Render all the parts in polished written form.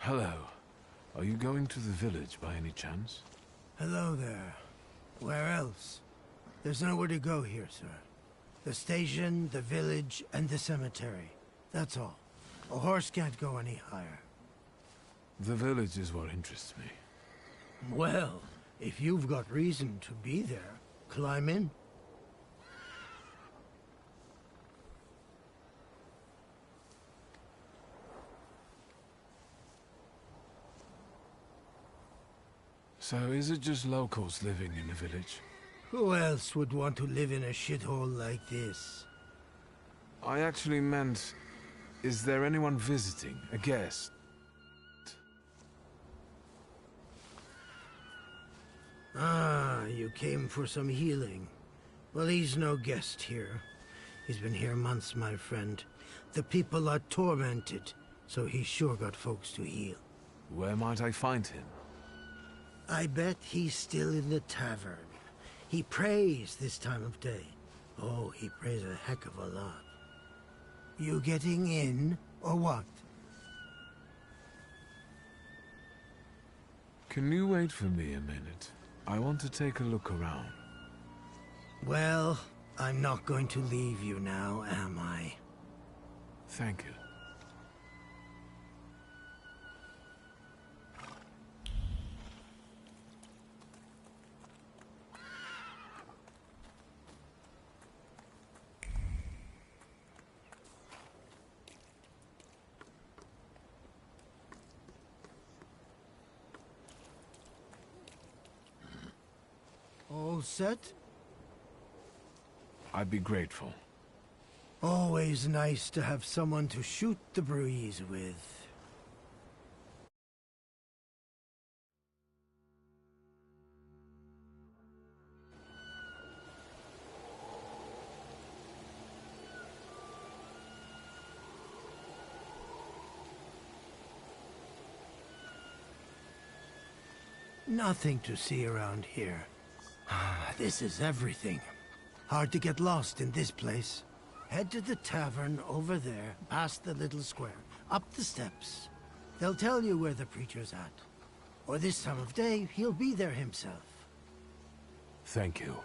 Hello. Are you going to the village by any chance? Hello there. Where else? There's nowhere to go here, sir. The station, the village, and the cemetery. That's all. A horse can't go any higher. The village is what interests me. Well, if you've got reason to be there, climb in. So is it just locals living in the village? Who else would want to live in a shithole like this? I actually meant, is there anyone visiting? A guest? Ah, you came for some healing. Well, he's no guest here. He's been here months, my friend. The people are tormented, so he's sure got folks to heal. Where might I find him? I bet he's still in the tavern. He prays this time of day. Oh, he prays a heck of a lot. You getting in, or what? Can you wait for me a minute? I want to take a look around. Well, I'm not going to leave you now, am I? Thank you. All set? I'd be grateful. Always nice to have someone to shoot the breeze with. Nothing to see around here. This is everything. Hard to get lost in this place. Head to the tavern over there, past the little square, up the steps. They'll tell you where the preacher's at. Or this time of day, he'll be there himself. Thank you.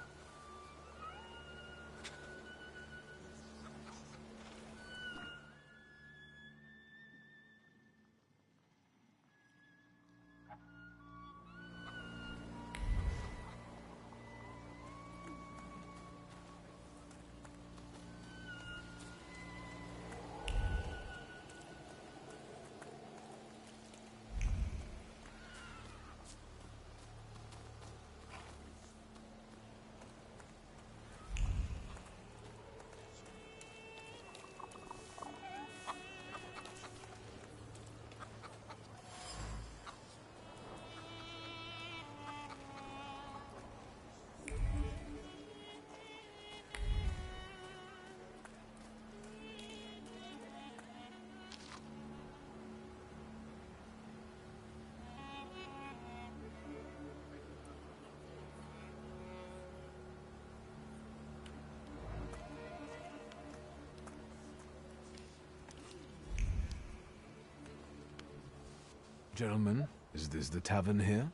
Gentlemen, is this the tavern here?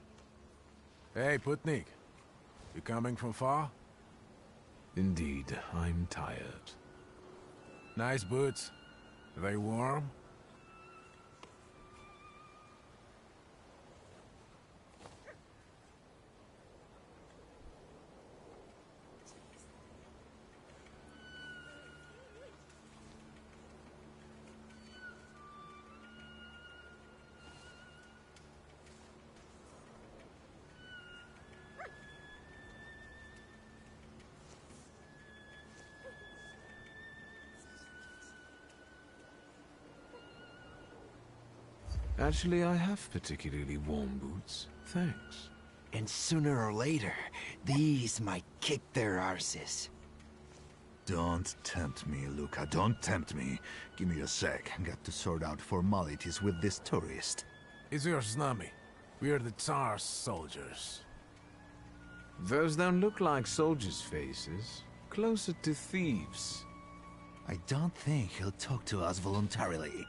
Hey, Putnik. You coming from far? Indeed, I'm tired. Nice boots. Are they warm? Actually, I have particularly warm boots. Thanks. And sooner or later, these might kick their arses. Don't tempt me, Luca. Don't tempt me. Give me a sec. Got to sort out formalities with this tourist. It's your snummy. We are the Tsar's soldiers. Those don't look like soldiers' faces. Closer to thieves. I don't think he'll talk to us voluntarily.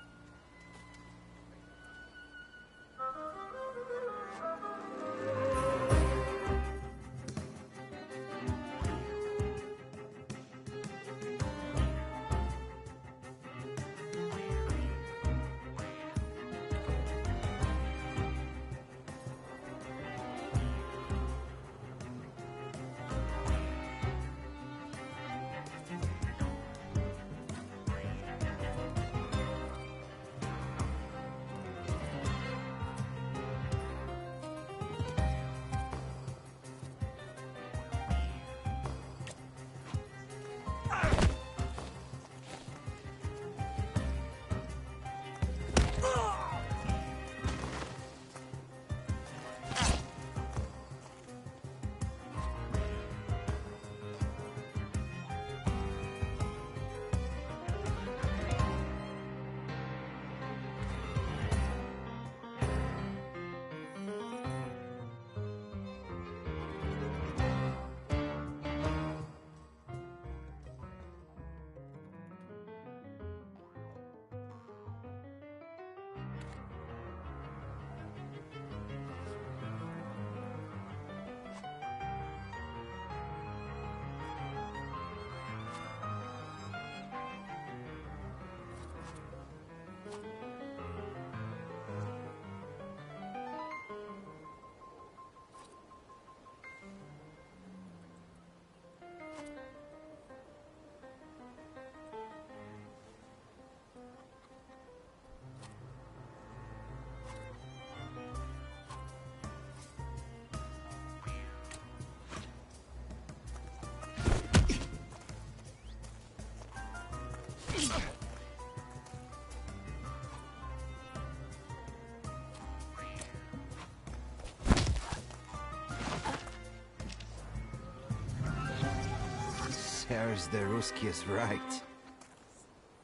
There's the Ruskies right.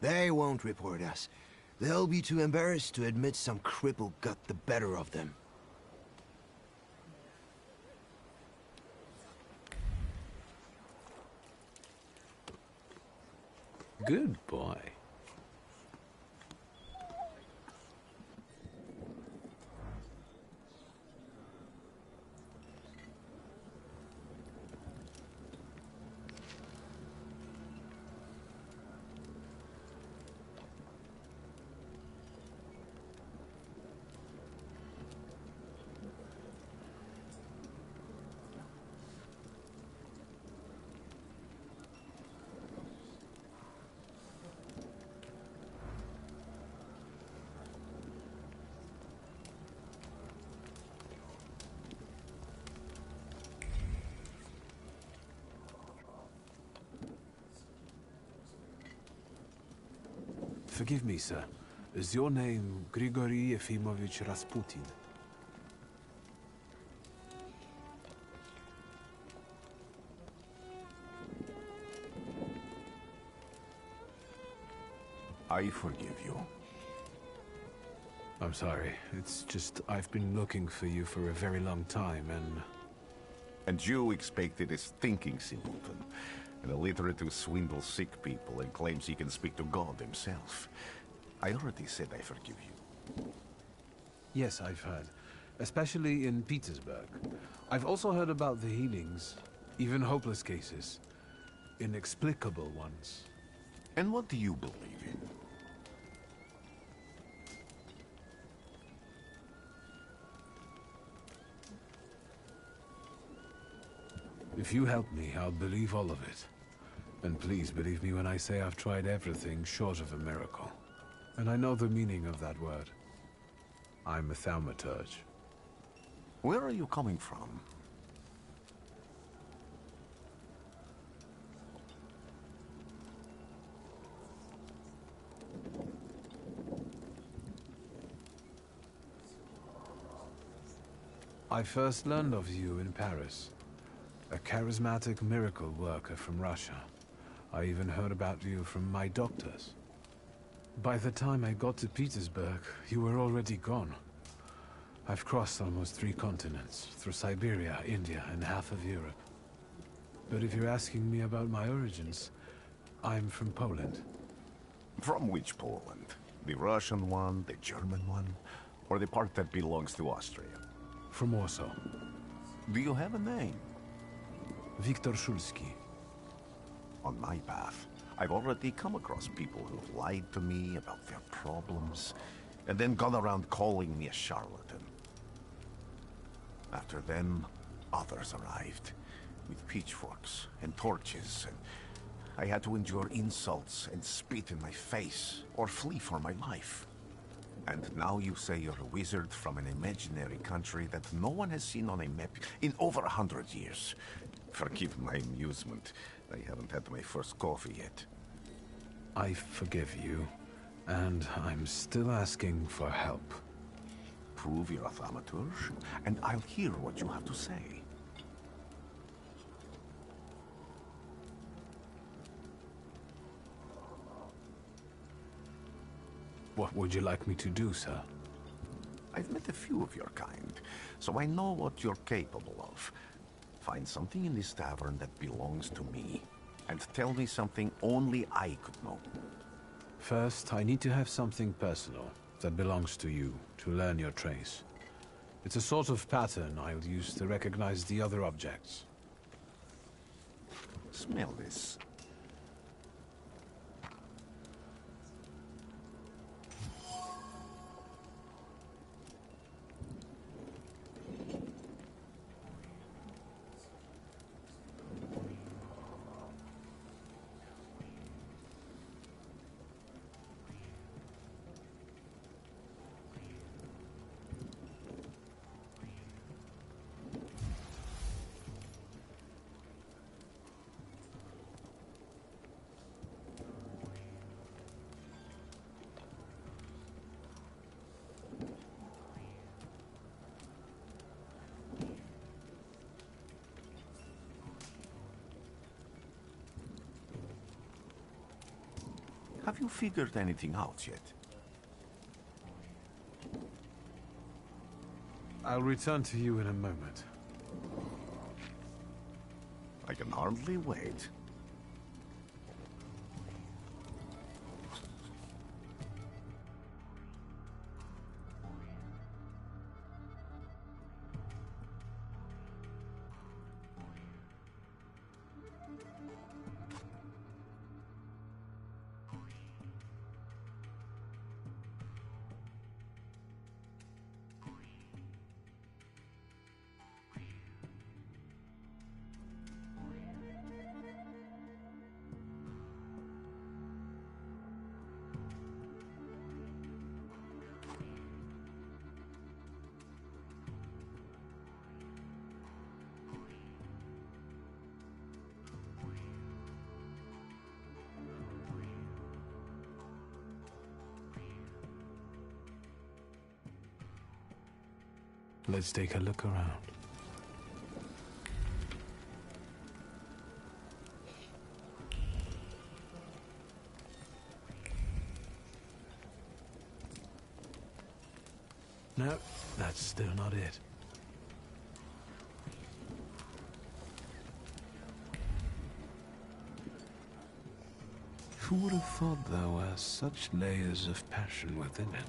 They won't report us. They'll be too embarrassed to admit some cripple got the better of them. Good boy. Forgive me, sir. Is your name Grigory Yefimovich Rasputin? I forgive you. I'm sorry. It's just I've been looking for you for a very long time, and... And you expected a thinking simpleton, an illiterate who swindles sick people and claims he can speak to God himself. I already said I forgive you. Yes, I've heard. Especially in Petersburg. I've also heard about the healings, even hopeless cases. Inexplicable ones. And what do you believe in? If you help me, I'll believe all of it. And please believe me when I say I've tried everything short of a miracle. And I know the meaning of that word. I'm a Thaumaturge. Where are you coming from? I first learned of you in Paris. A charismatic miracle worker from Russia. I even heard about you from my doctors. By the time I got to Petersburg, you were already gone. I've crossed almost 3 continents, through Siberia, India, and half of Europe. But if you're asking me about my origins, I'm from Poland. From which Poland? The Russian one, the German one, or the part that belongs to Austria? From Warsaw. Do you have a name? Viktor Szulski. On my path, I've already come across people who've lied to me about their problems, and then gone around calling me a charlatan. After them, others arrived, with pitchforks and torches, and I had to endure insults and spit in my face, or flee for my life. And now you say you're a wizard from an imaginary country that no one has seen on a map in over 100 years. Forgive my amusement. I haven't had my first coffee yet. I forgive you, and I'm still asking for help. Prove you're a Thaumaturge, and I'll hear what you have to say. What would you like me to do, sir? I've met a few of your kind, so I know what you're capable of. Find something in this tavern that belongs to me, and tell me something only I could know. First, I need to have something personal that belongs to you to learn your trace. It's a sort of pattern I'll use to recognize the other objects. Smell this. Have you figured anything out yet? I'll return to you in a moment. I can hardly wait. Let's take a look around. No, that's still not it. Who would have thought there were such layers of passion within him?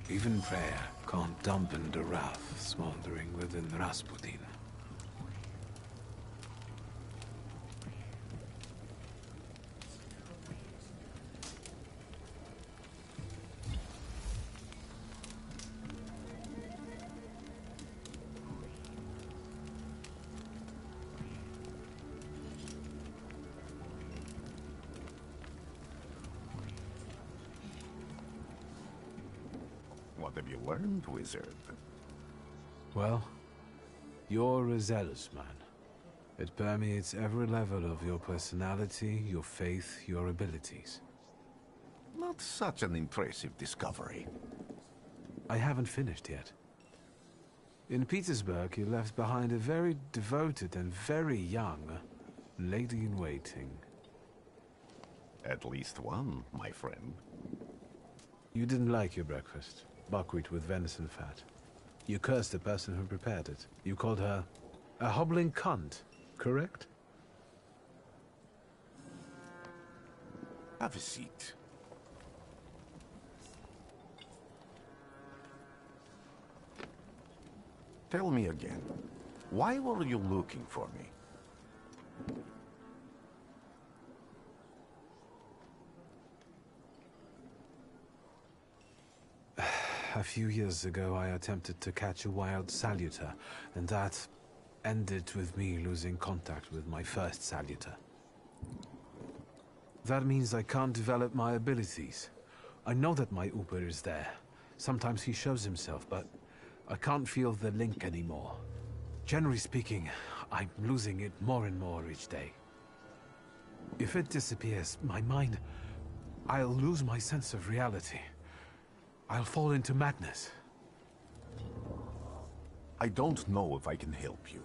Even prayer can't dampen the wrath smoldering within Rasputin. What have you learned, wizard? Well, You're a zealous man. It permeates every level of your personality, your faith, your abilities. Not such an impressive discovery. I haven't finished yet. In Petersburg, you left behind a very devoted and very young lady-in-waiting. At least one, my friend. You didn't like your breakfast. Buckwheat with venison fat. You cursed the person who prepared it. You called her a hobbling cunt, correct? Have a seat. Tell me again, why were you looking for me? A few years ago, I attempted to catch a wild saluter, and that ended with me losing contact with my first saluter. That means I can't develop my abilities. I know that my Uber is there. Sometimes he shows himself, but I can't feel the link anymore. Generally speaking, I'm losing it more and more each day. If it disappears, my mind... I'll lose my sense of reality. I'll fall into madness. I don't know if I can help you.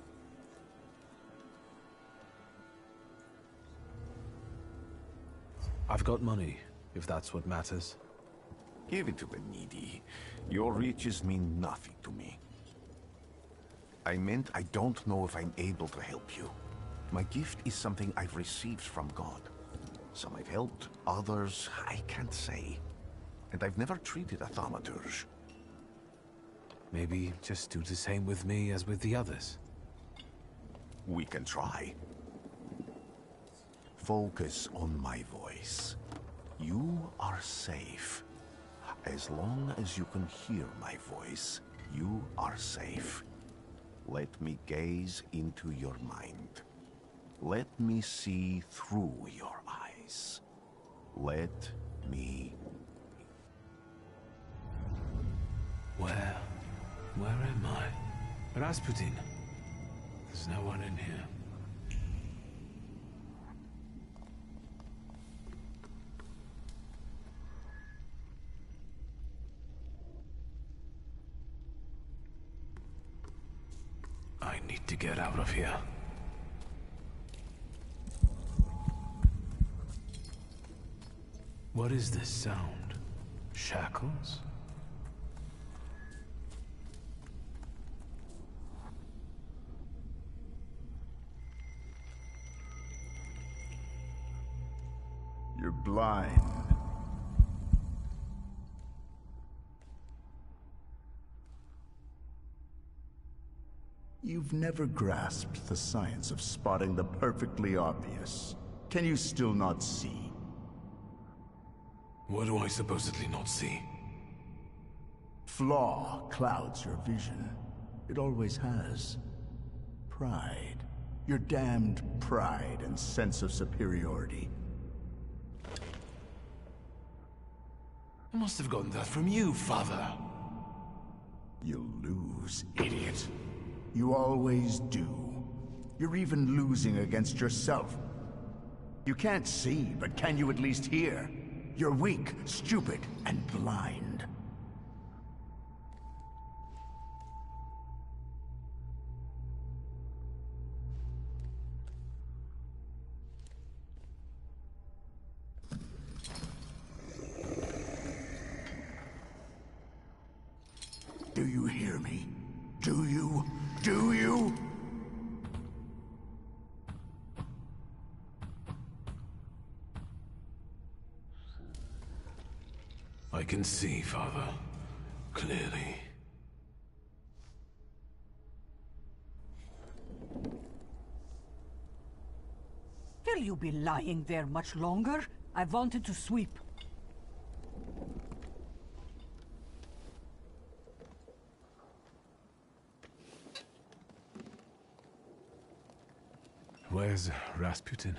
I've got money, if that's what matters. Give it to the needy. Your riches mean nothing to me. I meant I don't know if I'm able to help you. My gift is something I've received from God. Some I've helped, others I can't say. And I've never treated a Thaumaturge. Maybe just do the same with me as with the others. We can try. Focus on my voice. You are safe. As long as you can hear my voice, you are safe. Let me gaze into your mind. Let me see through your eyes. Let me... Where am I? Rasputin. There's no one in here. I need to get out of here. What is this sound? Shackles? You're blind. You've never grasped the science of spotting the perfectly obvious. Can you still not see? What do I supposedly not see? Flaw clouds your vision. It always has. Pride. Your damned pride and sense of superiority. I must have gotten that from you, Father. You'll lose, idiot. You always do. You're even losing against yourself. You can't see, but can you at least hear? You're weak, stupid, and blind. Do you hear me? Do you? Do you? I can see, Father. Clearly. Will you be lying there much longer? I wanted to sweep. Where's Rasputin?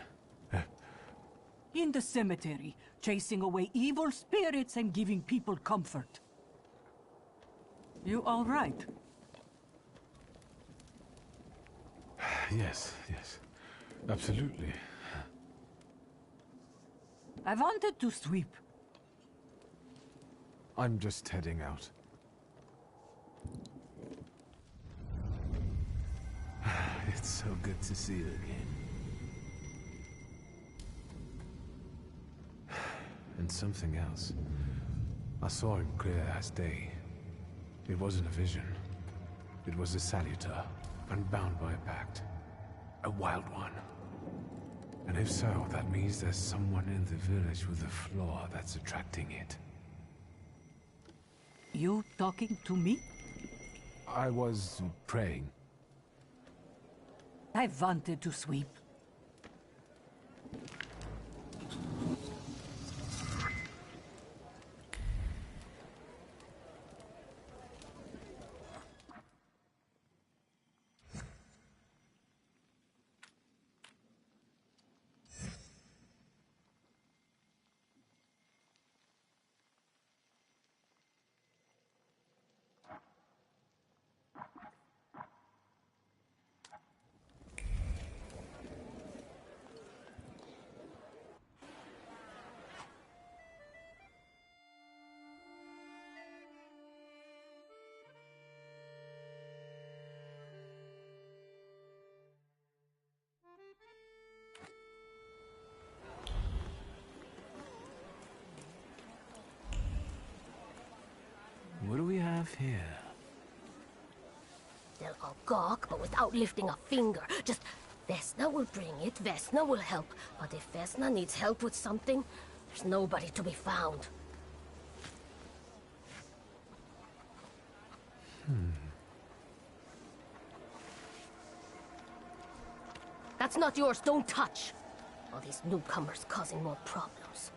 In the cemetery, chasing away evil spirits and giving people comfort. You all right? Yes, yes. Absolutely. I wanted to sweep. I'm just heading out. It's so good to see you again. And something else. I saw him clear as day. It wasn't a vision. It was a saluter, unbound by a pact. A wild one. And if so, that means there's someone in the village with a flaw that's attracting it. You talking to me? I was praying. I wanted to sweep. What do we have here? They'll all gawk, but without lifting a finger. Just, Vesna will bring it, Vesna will help. But if Vesna needs help with something, there's nobody to be found. That's not yours, don't touch! All these newcomers causing more problems.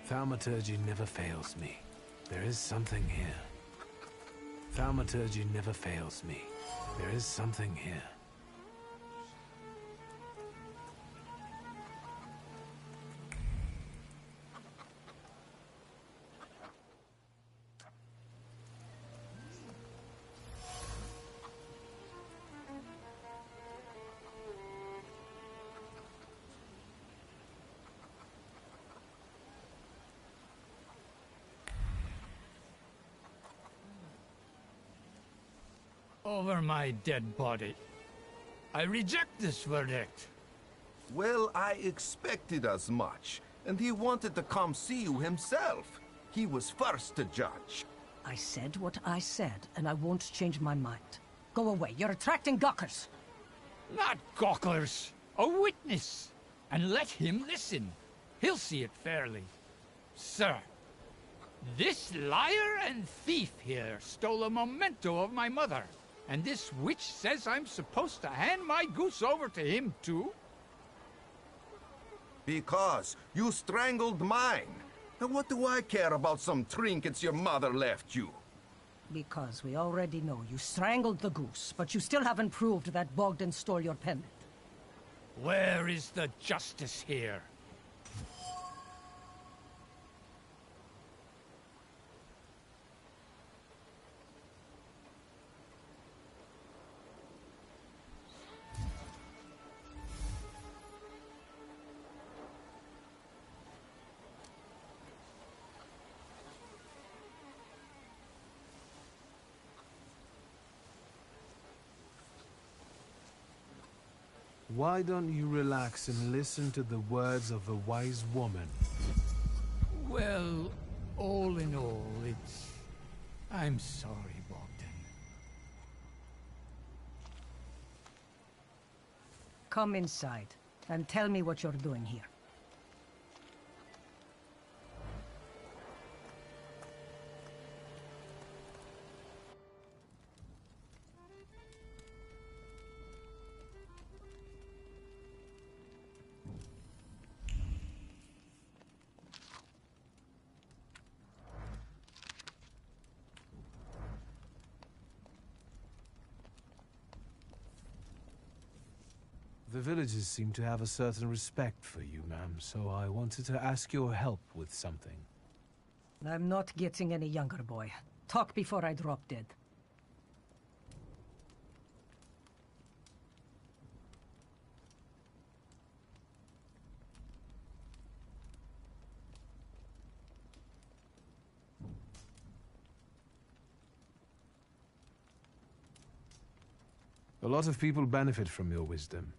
Thaumaturge never fails me. There is something here. Thaumaturge never fails me. There is something here. Over my dead body. I reject this verdict. Well, I expected as much. And he wanted to come see you himself. He was first to judge. I said what I said, and I won't change my mind. Go away. You're attracting gawkers. Not gawkers. A witness. And let him listen. He'll see it fairly. Sir, this liar and thief here stole a memento of my mother. And this witch says I'm supposed to hand my goose over to him, too? Because you strangled mine. And what do I care about some trinkets your mother left you? Because we already know you strangled the goose, but you still haven't proved that Bogdan stole your pendant. Where is the justice here? Why don't you relax and listen to the words of a wise woman? Well, all in all, it's... I'm sorry, Bogdan. Come inside, and tell me what you're doing here. The villagers seem to have a certain respect for you, ma'am, so I wanted to ask your help with something. I'm not getting any younger, boy. Talk before I drop dead. A lot of people benefit from your wisdom.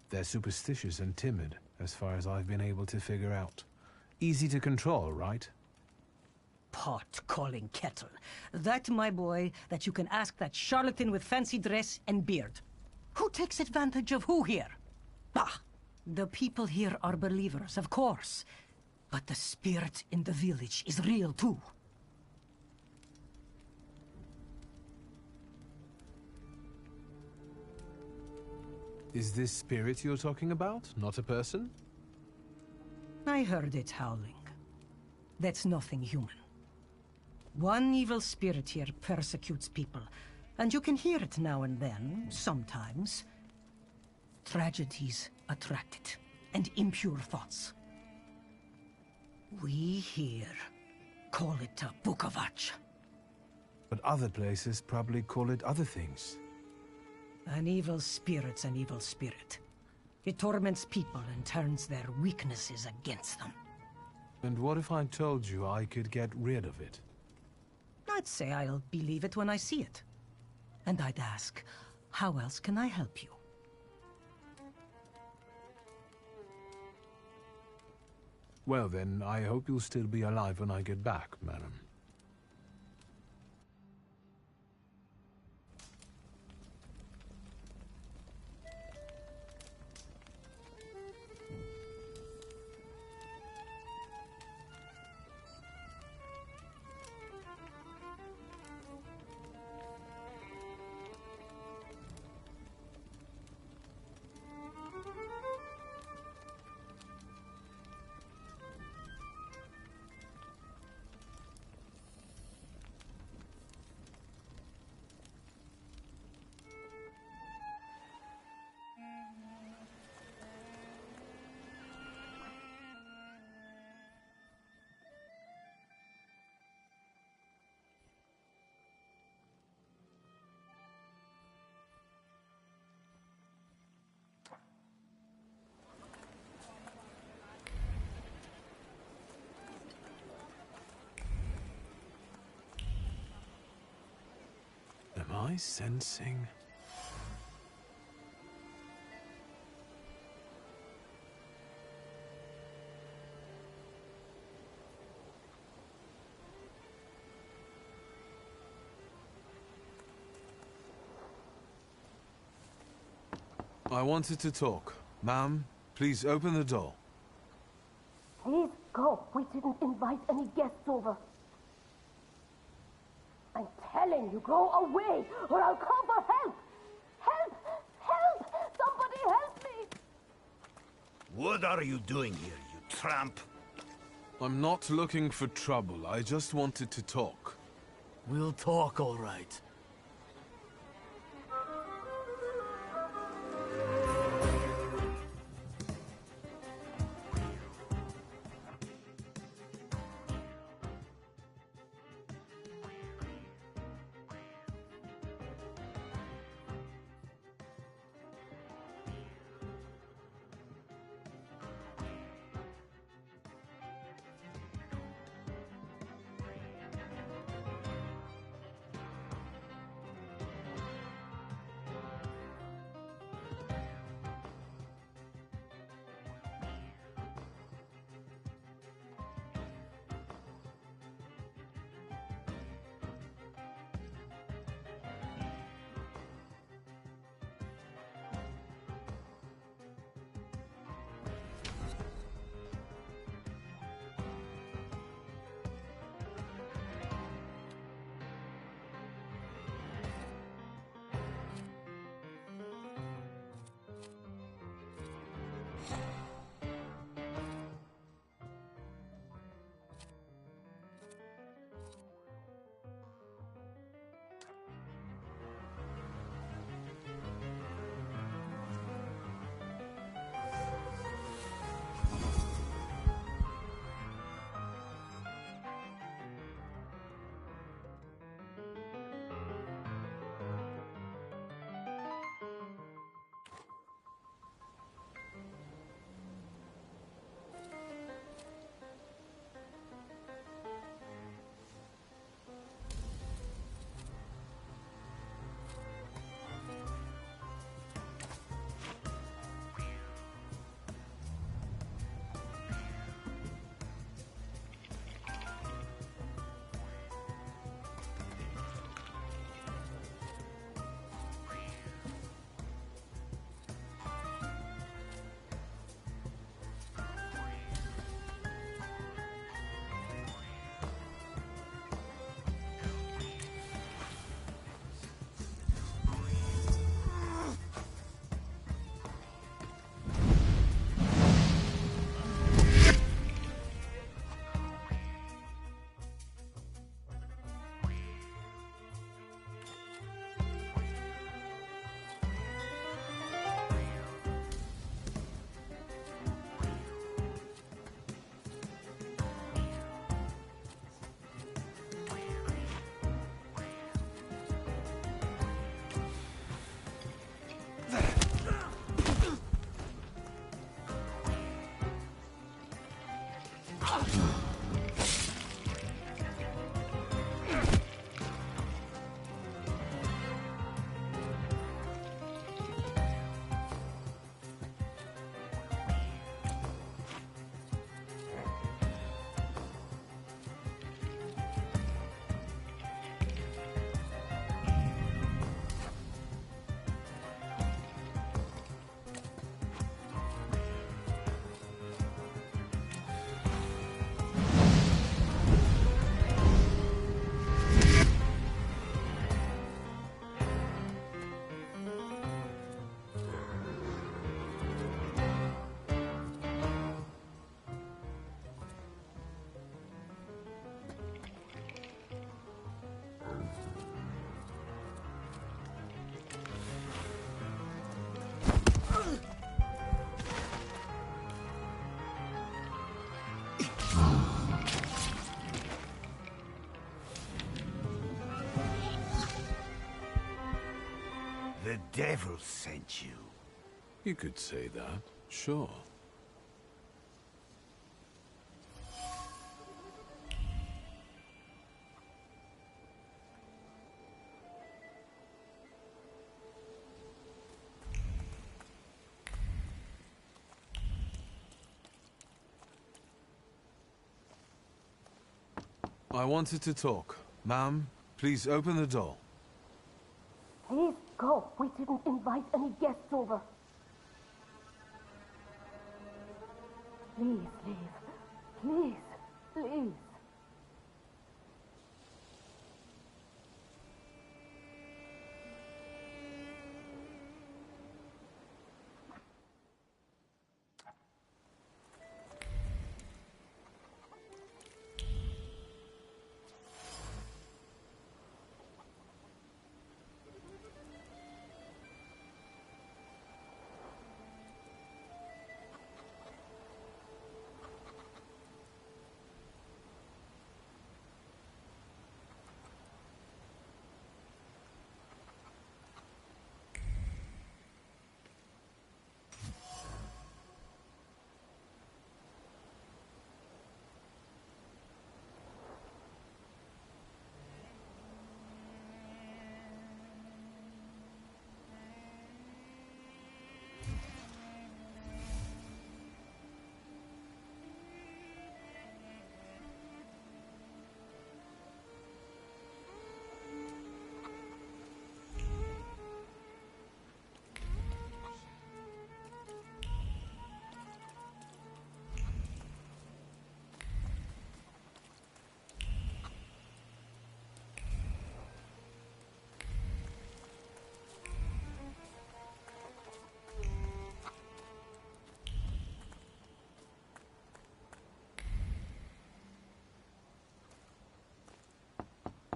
They're superstitious and timid, as far as I've been able to figure out. Easy to control, right? Pot calling kettle. That, my boy, that you can ask that charlatan with fancy dress and beard. Who takes advantage of who here? Bah! The people here are believers, of course. But the spirit in the village is real, too. Is this spirit you're talking about, not a person? I heard it howling. That's nothing human. One evil spirit here persecutes people, and you can hear it now and then, sometimes. Tragedies attract it, and impure thoughts. We here call it a Bukavach. But other places probably call it other things. An evil spirit's an evil spirit. It torments people and turns their weaknesses against them. And what if I told you I could get rid of it? I'd say I'll believe it when I see it. And I'd ask, how else can I help you? Well then, I hope you'll still be alive when I get back, madam. Am I sensing? I wanted to talk. Ma'am, please open the door. Please go. We didn't invite any guests over. I'm telling you, go away, or I'll call for help! Help! Help! Somebody help me! What are you doing here, you tramp? I'm not looking for trouble. I just wanted to talk. We'll talk, all right. The devil sent you. You could say that, sure. I wanted to talk. Ma'am, please open the door. Please go. We didn't invite any guests over. Please leave. Please, please.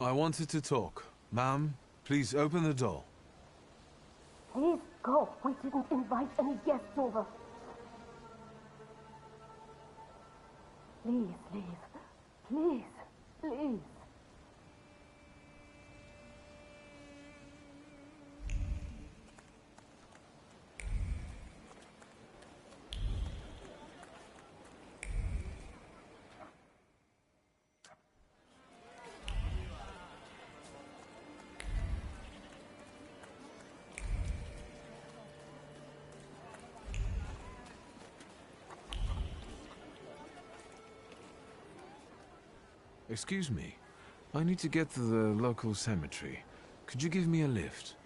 I wanted to talk. Ma'am, please open the door. Please go. We didn't invite any guests over. Please leave. Please, please. Excuse me. I need to get to the local cemetery. Could you give me a lift?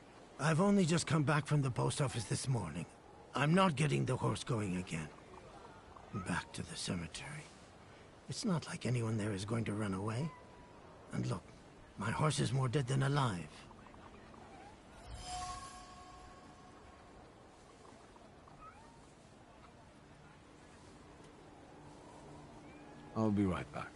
I've only just come back from the post office this morning. I'm not getting the horse going again. Back to the cemetery. It's not like anyone there is going to run away. And look, my horse is more dead than alive. I'll be right back.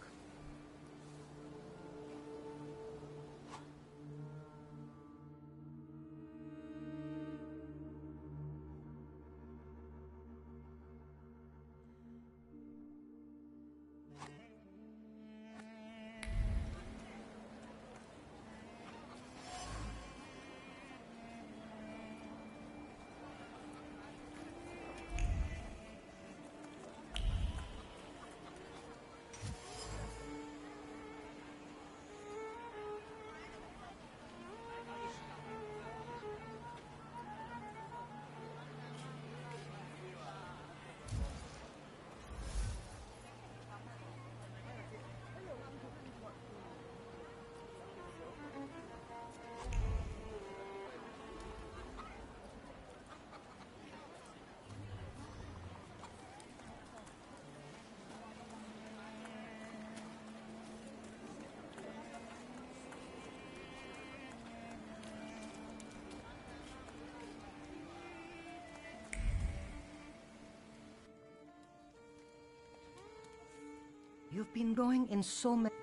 You've been going in so many...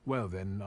Well then,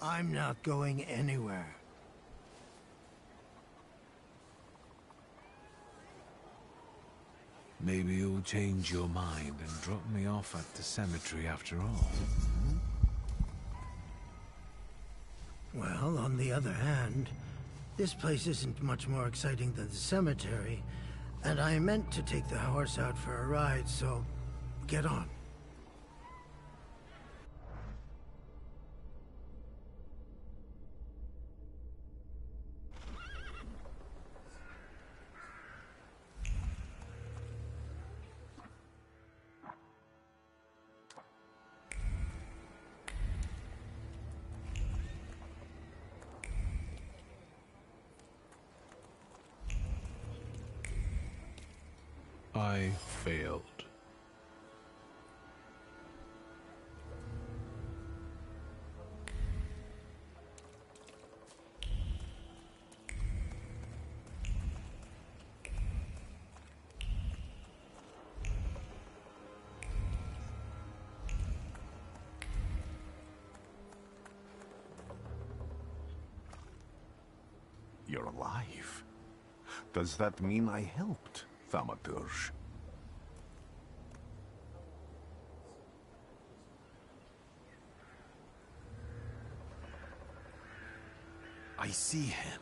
I'm not going anywhere. maybe you'll change your mind and drop me off at the cemetery after all. Well, on the other hand, this place isn't much more exciting than the cemetery, and I meant to take the horse out for a ride, so get on. I failed. You're alive. Does that mean I helped, Thaumaturge? I see him.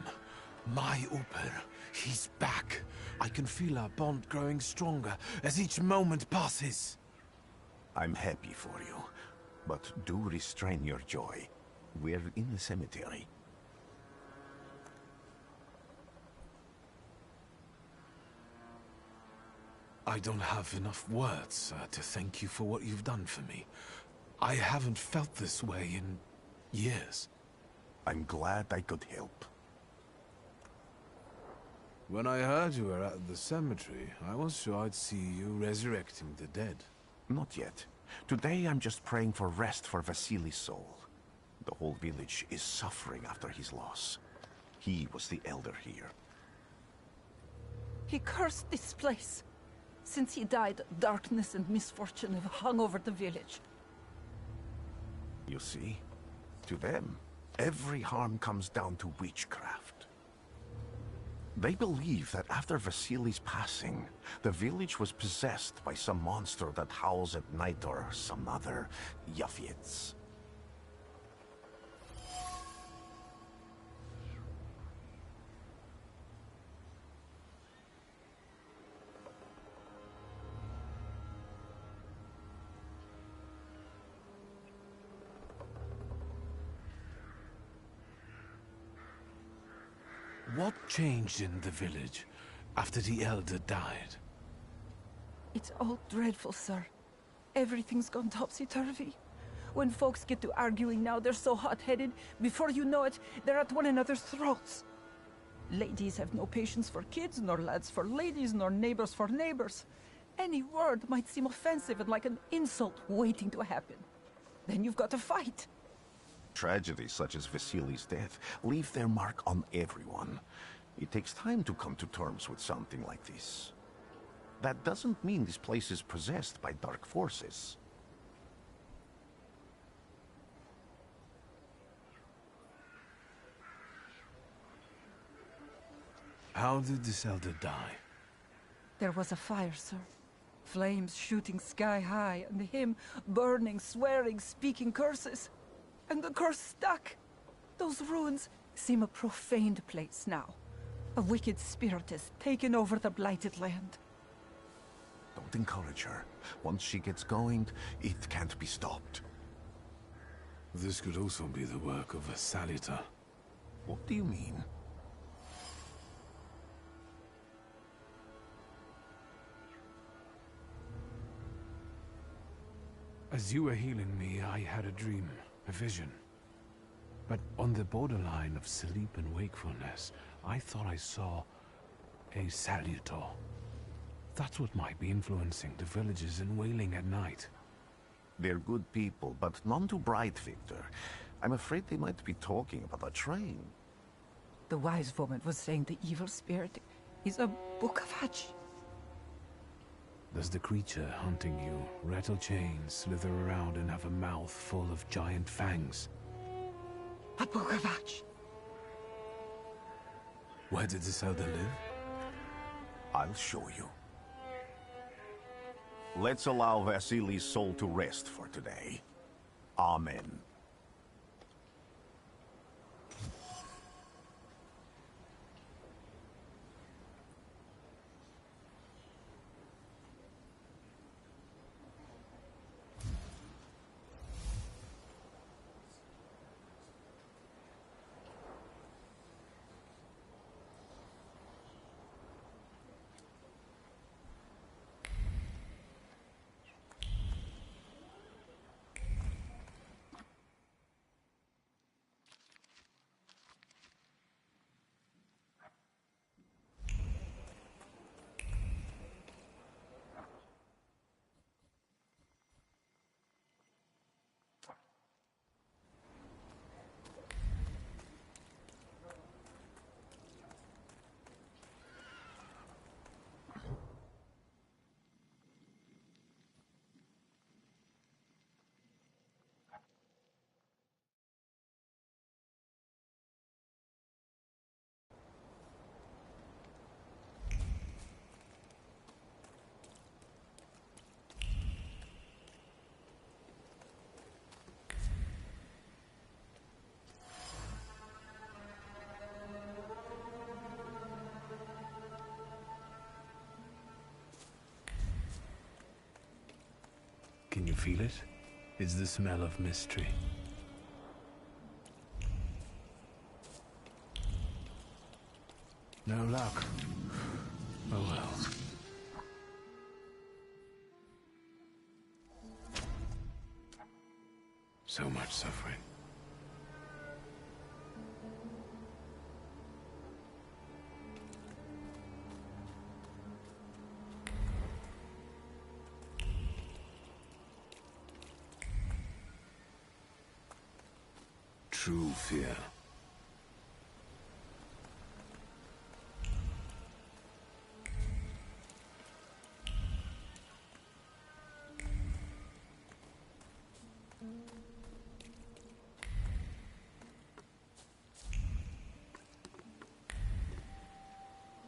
My Uper. He's back. I can feel our bond growing stronger as each moment passes. I'm happy for you, but do restrain your joy. We're in the cemetery. I don't have enough words to thank you for what you've done for me. I haven't felt this way in years. I'm glad I could help. When I heard you were at the cemetery, I was sure I'd see you resurrecting the dead. Not yet. Today I'm just praying for rest for Vasily's soul. The whole village is suffering after his loss. He was the elder here. He cursed this place. Since he died, darkness and misfortune have hung over the village. You see? To them, every harm comes down to witchcraft. They believe that after Vasily's passing, the village was possessed by some monster that howls at night or some other Yafiets. What changed in the village after the elder died? It's all dreadful, sir. Everything's gone topsy-turvy. When folks get to arguing now, they're so hot-headed, before you know it, they're at one another's throats. Ladies have no patience for kids, nor lads for ladies, nor neighbors for neighbors. Any word might seem offensive and like an insult waiting to happen. Then you've got to fight. Tragedies such as Vasily's death leave their mark on everyone. It takes time to come to terms with something like this. That doesn't mean this place is possessed by dark forces. How did this elder die? There was a fire, sir. Flames shooting sky high, and him burning, swearing, speaking curses. And the curse stuck. Those ruins seem a profaned place now. A wicked spirit has taken over the blighted land. Don't encourage her. Once she gets going, it can't be stopped. This could also be the work of a Salita. What do you mean? As you were healing me, I had a dream, a vision. But on the borderline of sleep and wakefulness, I thought I saw a Salutor. That's what might be influencing the villagers in Wailing at night. They're good people, but none too bright, Victor. I'm afraid they might be talking about a train. The wise woman was saying the evil spirit is a book of hatch. Does the creature hunting you rattle chains, slither around, and have a mouth full of giant fangs? A book of hatch. Where did this elder live? I'll show you. Let's allow Vasily's soul to rest for today. Amen. Can you feel it? It's the smell of mystery. No luck. Oh well. So much suffering. True fear.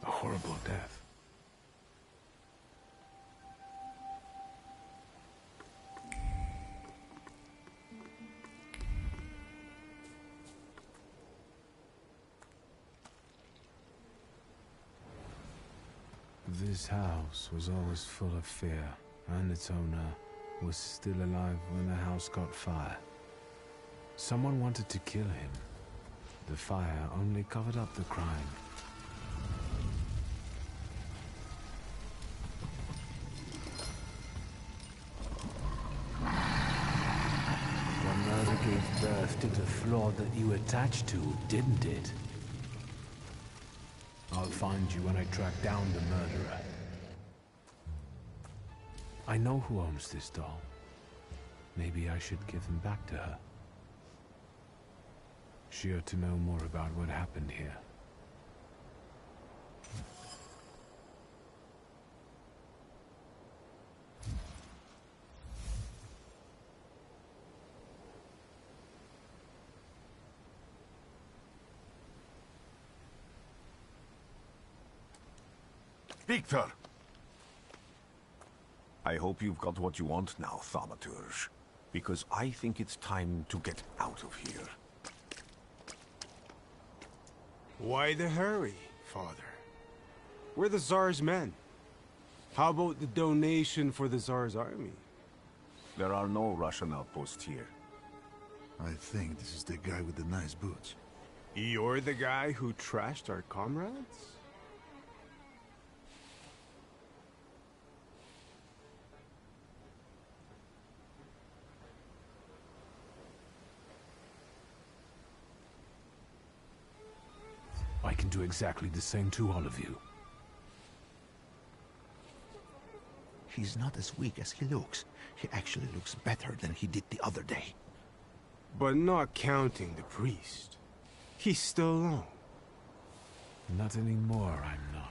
A horrible death. This house was always full of fear, and its owner was still alive when the house caught fire. Someone wanted to kill him. The fire only covered up the crime. The murder gave birth to the flaw that you attached to, didn't it? I'll find you when I track down the murderer. I know who owns this doll. Maybe I should give him back to her. She ought to know more about what happened here. Victor! I hope you've got what you want now, Thaumaturge. Because I think it's time to get out of here. Why the hurry, Father? We're the Tsar's men. How about the donation for the Tsar's army? There are no Russian outposts here. I think this is the guy with the nice boots. You're the guy who trashed our comrades? I can do exactly the same to all of you. He's not as weak as he looks. He actually looks better than he did the other day. But not counting the priest. He's still alone. Not anymore, I'm not.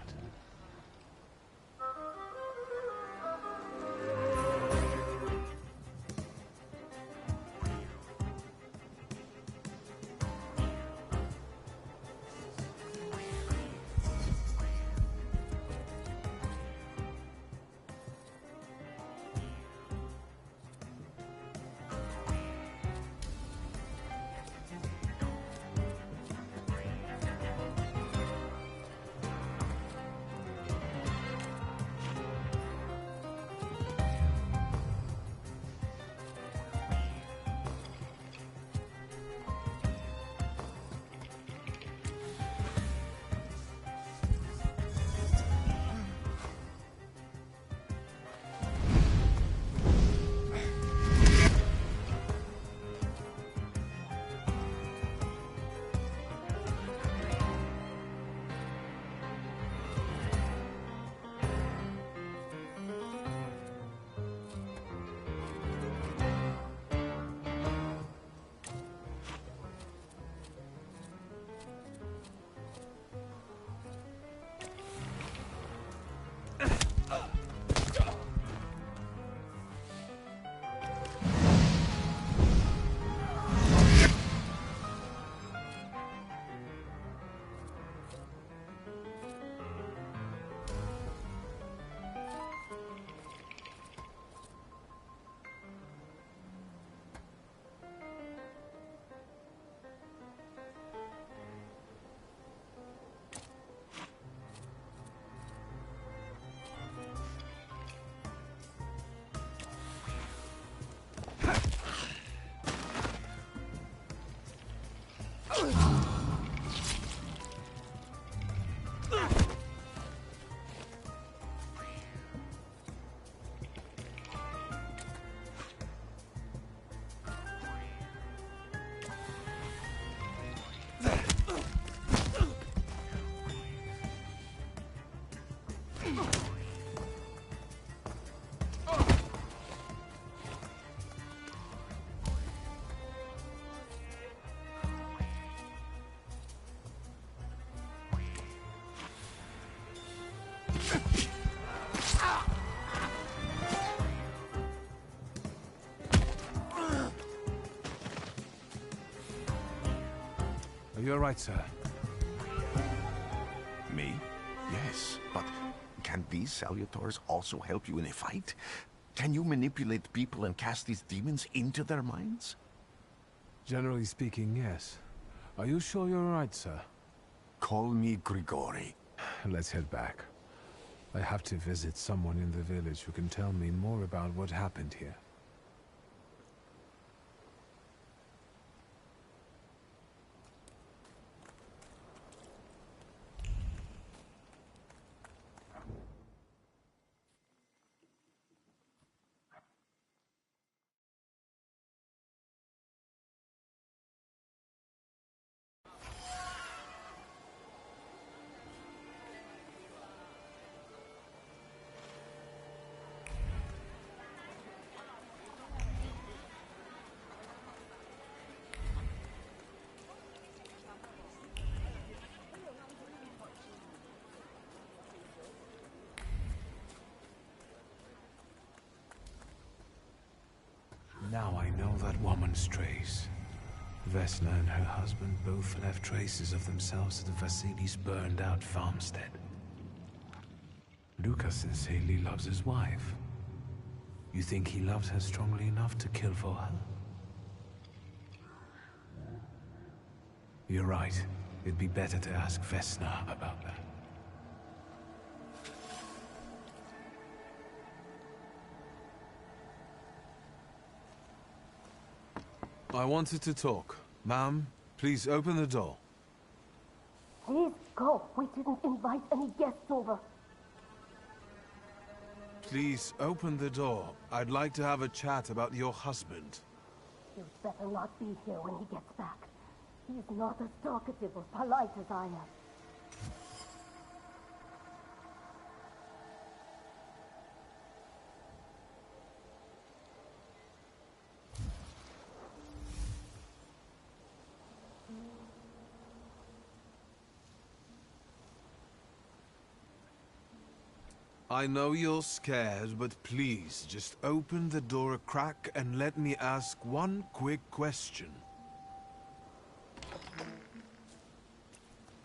you're right, sir. Me? Yes, but can these salutors also help you in a fight? Can you manipulate people and cast these demons into their minds? Generally speaking, yes. Are you sure you're right, sir? Call me Grigori. Let's head back. I have to visit someone in the village who can tell me more about what happened here. Now I know that woman's trace. Vesna and her husband both left traces of themselves at Vasily's burned-out farmstead. Lucas says Haley loves his wife. You think he loves her strongly enough to kill for her? You're right. It'd be better to ask Vesna about that. I wanted to talk. Ma'am, please open the door. Please go. We didn't invite any guests over. Please open the door. I'd like to have a chat about your husband. You'd better not be here when he gets back. He's not as talkative or polite as I am. I know you're scared, but please, just open the door a crack and let me ask one quick question.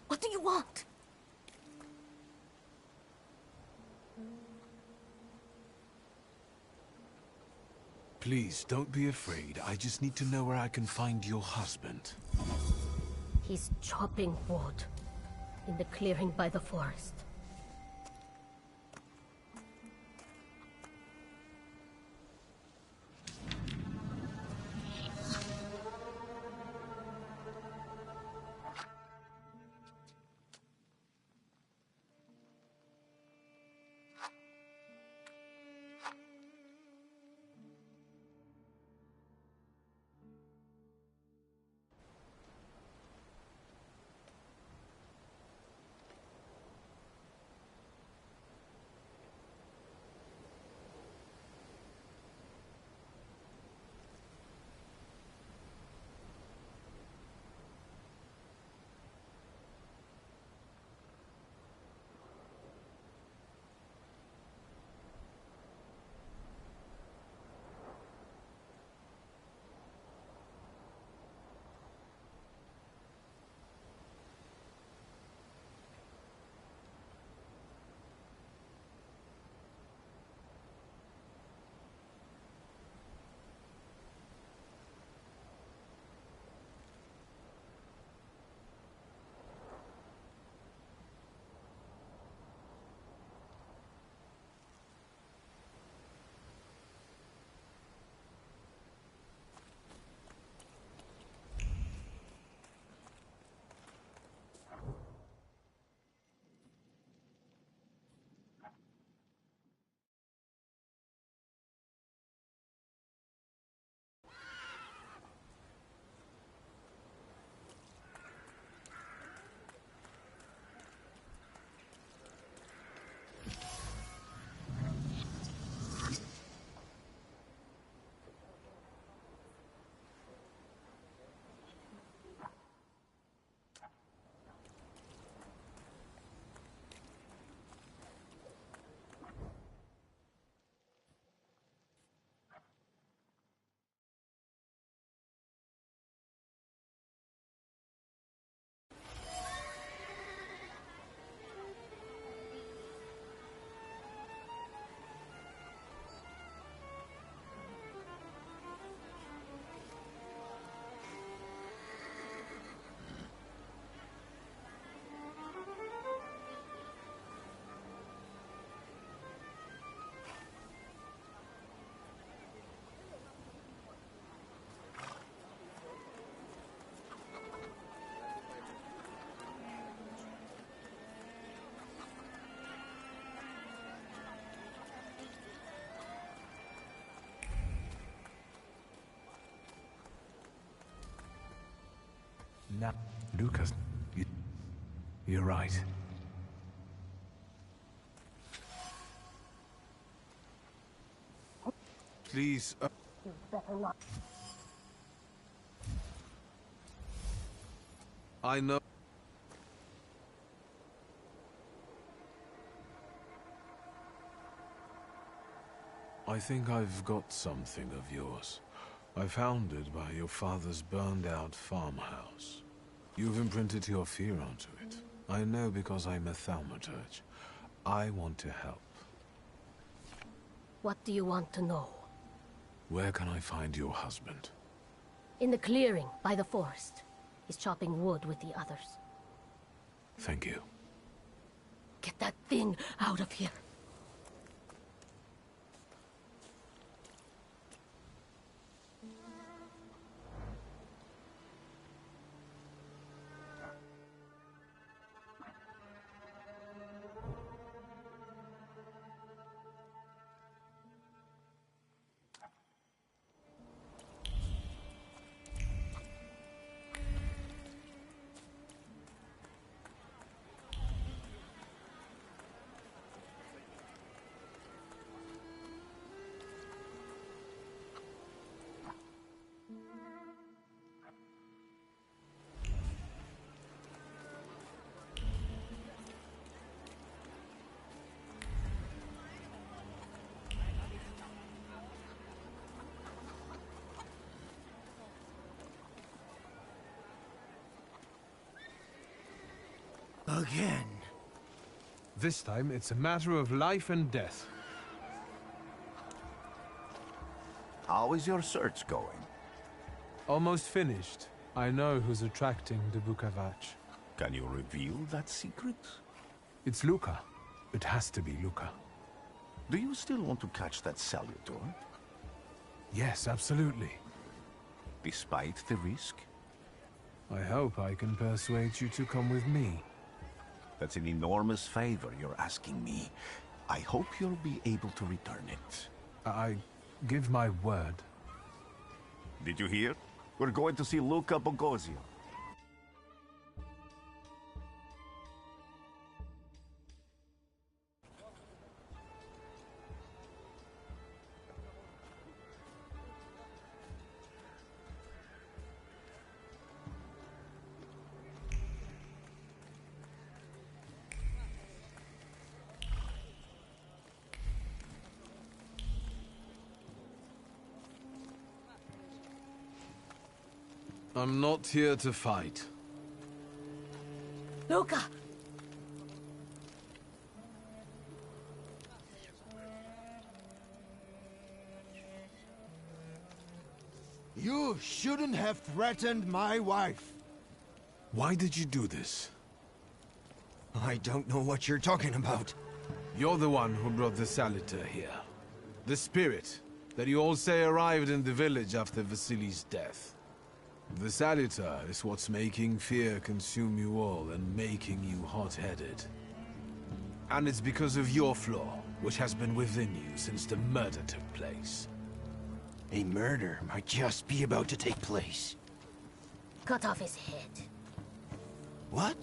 What do you want? Please, don't be afraid. I just need to know where I can find your husband. He's chopping wood in the clearing by the forest. now. Lucas, you're right. Please, You better not. I know. I think I've got something of yours. I found it by your father's burned-out farmhouse. You've imprinted your fear onto it. I know because I'm a Thaumaturge. I want to help. What do you want to know? Where can I find your husband? In the clearing, by the forest. He's chopping wood with the others. Thank you. Get that thing out of here. Again. This time, it's a matter of life and death. How is your search going? Almost finished. I know who's attracting the Bukavach. Can you reveal that secret? It's Luca. It has to be Luca. Do you still want to catch that salutor? Yes, absolutely. Despite the risk? I hope I can persuade you to come with me. That's an enormous favor you're asking me. I hope you'll be able to return it. I give my word. Did you hear? We're going to see Luca Bogosio. I'm not here to fight. Luca! You shouldn't have threatened my wife. Why did you do this? I don't know what you're talking about. You're the one who brought the Salutor here. The spirit that you all say arrived in the village after Vasily's death. The Salutor is what's making fear consume you all and making you hot-headed. And it's because of your flaw, which has been within you since the murder took place. A murder might just be about to take place. Cut off his head. What?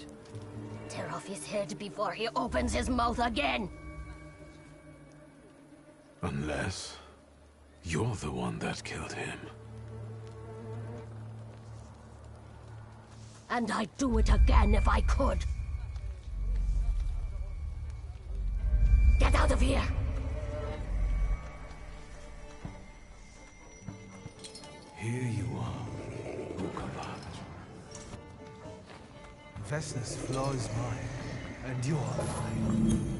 Tear off his head before he opens his mouth again! Unless you're the one that killed him. And I'd do it again if I could. Get out of here! Here you are, Bukavach. Vesna's flaw is mine, and you're mine.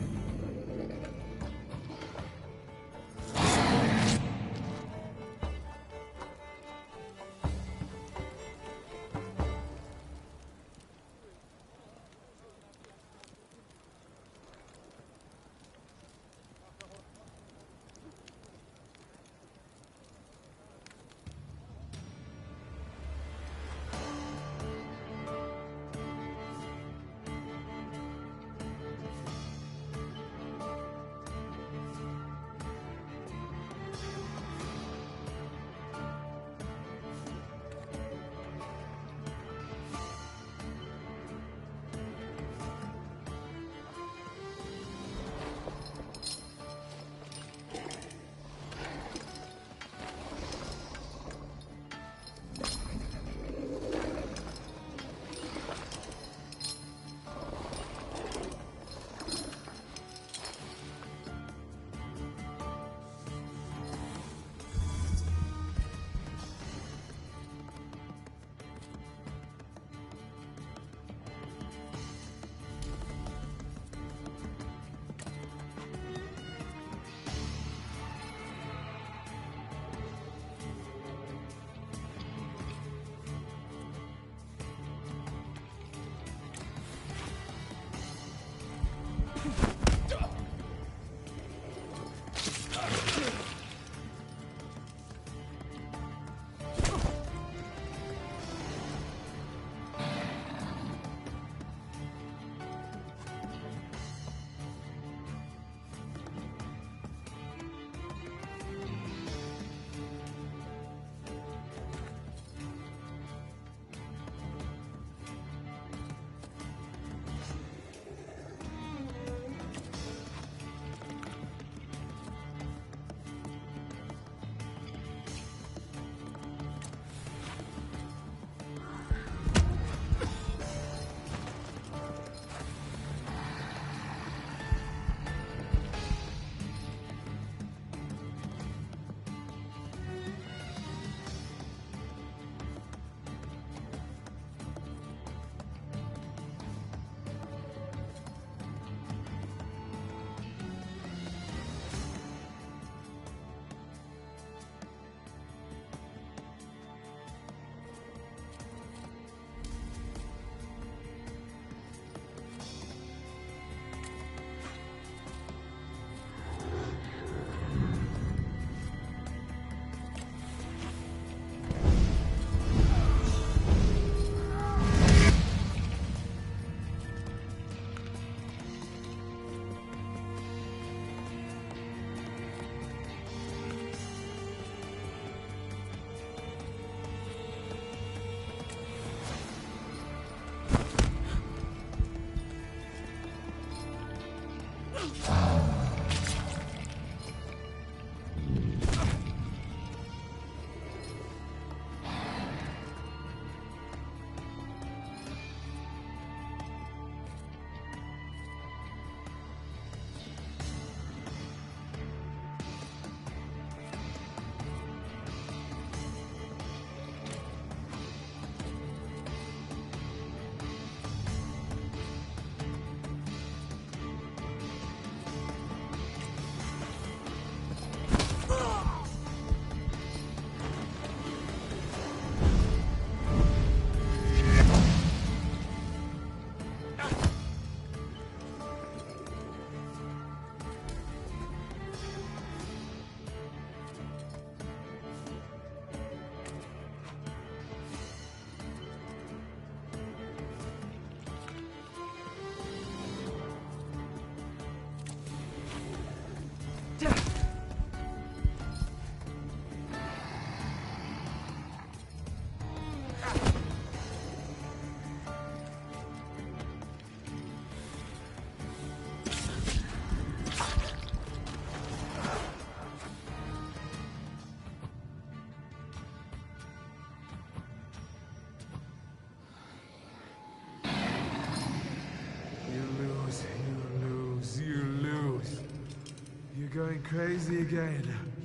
crazy again,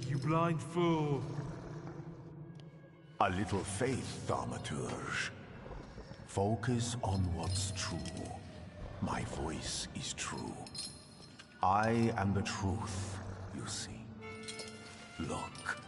you blind fool. A little faith, Thaumaturge. Focus on what's true. My voice is true. I am the truth, you see. Look.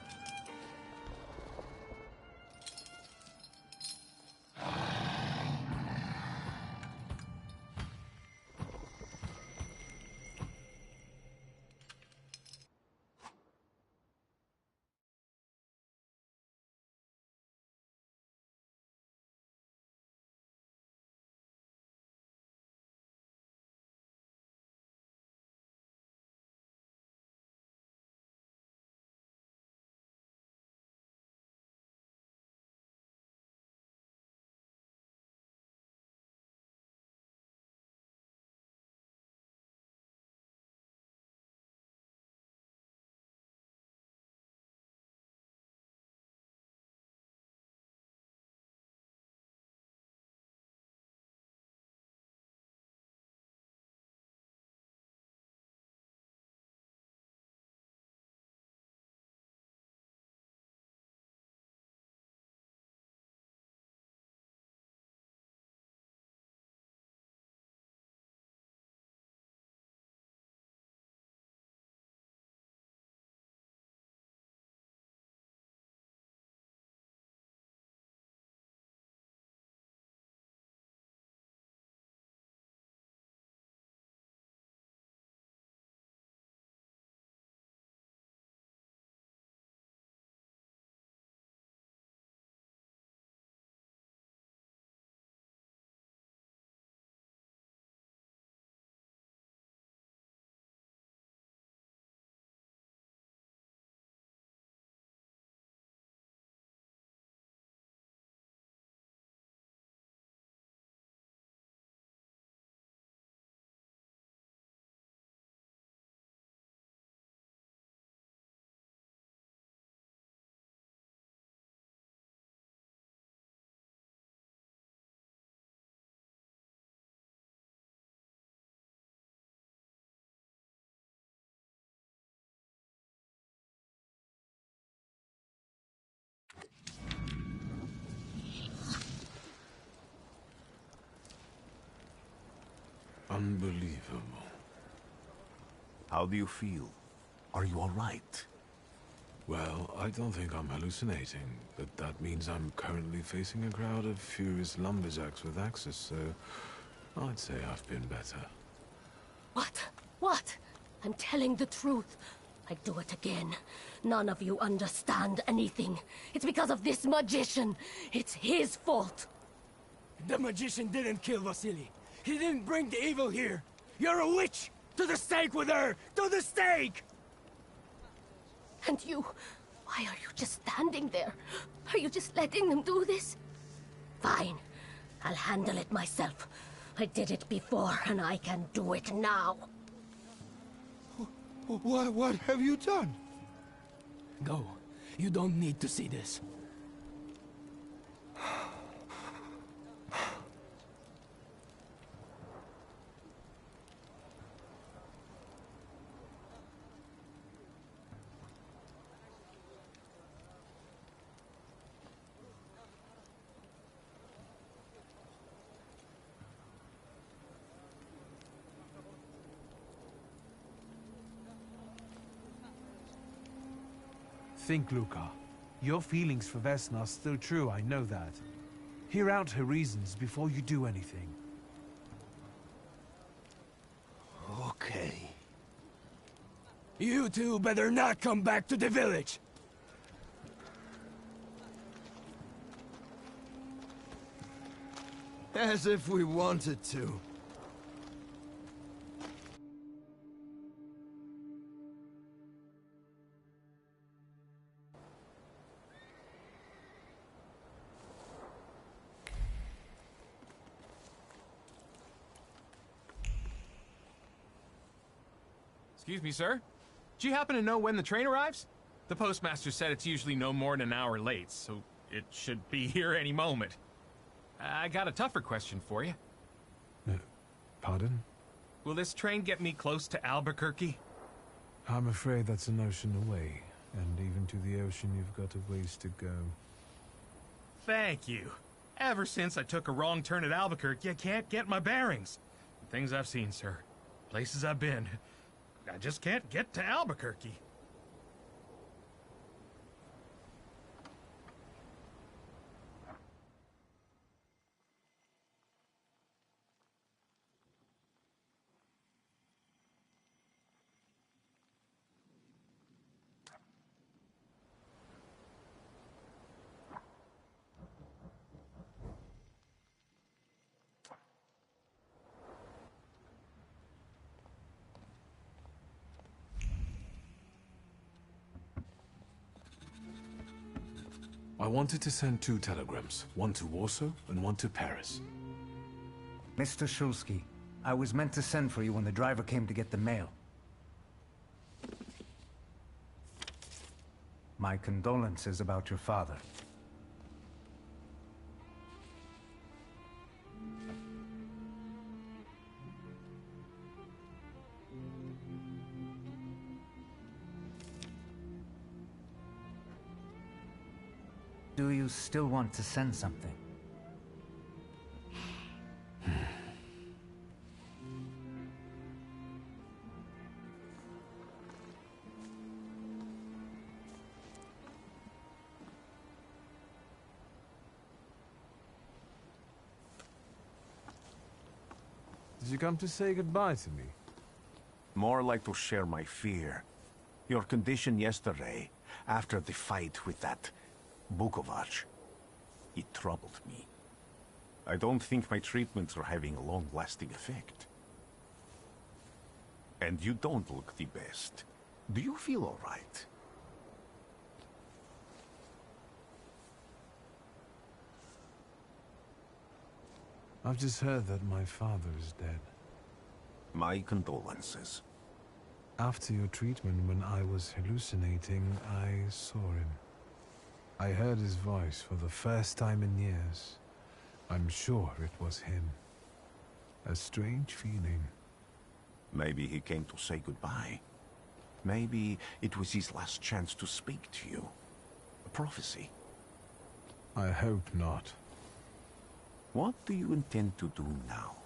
Unbelievable. How do you feel? Are you all right? Well, I don't think I'm hallucinating, but that means I'm currently facing a crowd of furious lumberjacks with axes, so I'd say I've been better. What? What? I'm telling the truth. I do it again. None of you understand anything. It's because of this magician. It's his fault. The magician didn't kill Vasily. He didn't bring the evil here. You're a witch! To the stake with her! To the stake! And you... why are you just standing there? Are you just letting them do this? Fine. I'll handle it myself. I did it before, and I can do it now. What have you done? Go. You don't need to see this. Think, Luca. Your feelings for Vesna are still true, I know that. Hear out her reasons before you do anything. Okay. You two better not come back to the village! As if we wanted to. Excuse me, sir? Do you happen to know when the train arrives? The postmaster said it's usually no more than an hour late, so it should be here any moment. I got a tougher question for you. Pardon? Will this train get me close to Albuquerque? I'm afraid that's an ocean away, and even to the ocean you've got a ways to go. Thank you. Ever since I took a wrong turn at Albuquerque, I can't get my bearings. Things I've seen, sir. Places I've been. I just can't get to Albuquerque. I wanted to send 2 telegrams, one to Warsaw and one to Paris. Mr. Shulsky, I was meant to send for you when the driver came to get the mail. My condolences about your father. Do you still want to send something? Did you come to say goodbye to me? More like to share my fear. Your condition yesterday, after the fight with that Bukovac, it troubled me. I don't think my treatments are having a long-lasting effect. And you don't look the best. Do you feel all right? I've just heard that my father is dead. My condolences. After your treatment, when I was hallucinating, I saw him. I heard his voice for the first time in years. I'm sure it was him. A strange feeling. Maybe he came to say goodbye. Maybe it was his last chance to speak to you. A prophecy. I hope not. What do you intend to do now?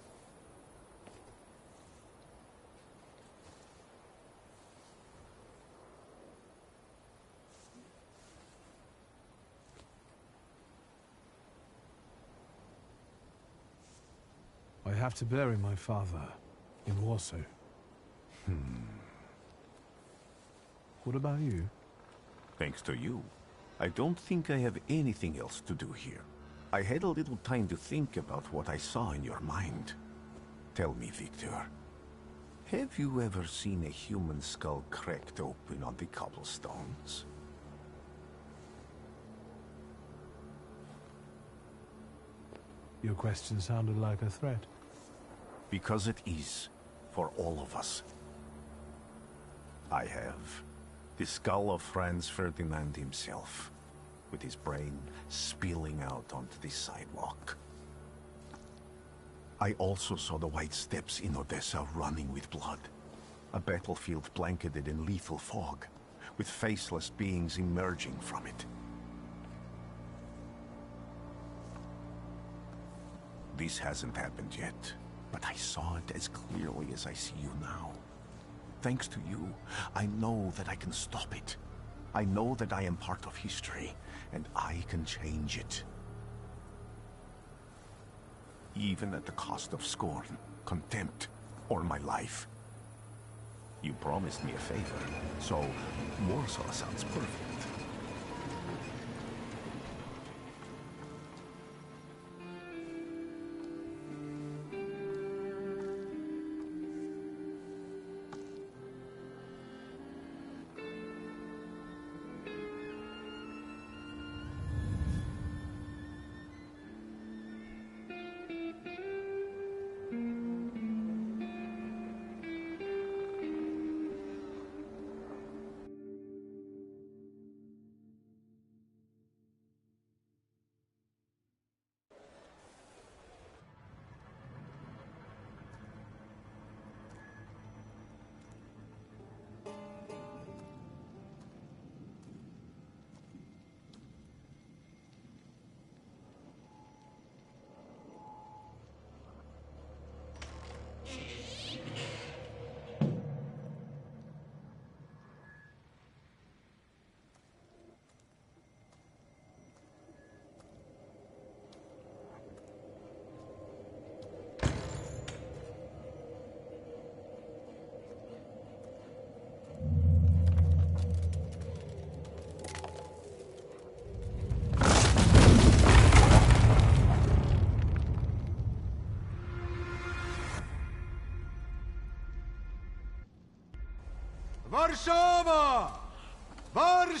I have to bury my father in Warsaw. What about you? Thanks to you, I don't think I have anything else to do here. I had a little time to think about what I saw in your mind. Tell me, Victor, have you ever seen a human skull cracked open on the cobblestones? Your question sounded like a threat. Because it is, for all of us. I have the skull of Franz Ferdinand himself, with his brain spilling out onto the sidewalk. I also saw the white steps in Odessa running with blood. A battlefield blanketed in lethal fog, with faceless beings emerging from it. This hasn't happened yet, but I saw it as clearly as I see you now. Thanks to you, I know that I can stop it. I know that I am part of history, and I can change it. Even at the cost of scorn, contempt, or my life. You promised me a favor, so Warsaw sounds perfect.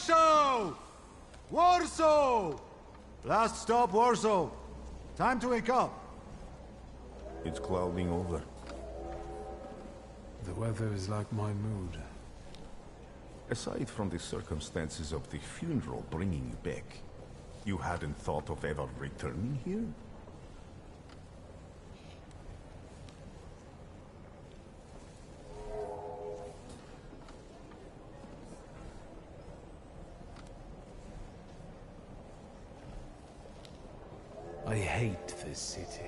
Warsaw! Warsaw! Last stop, Warsaw. Time to wake up. It's clouding over. The weather is like my mood. Aside from the circumstances of the funeral bringing you back, you hadn't thought of ever returning here? I hate this city.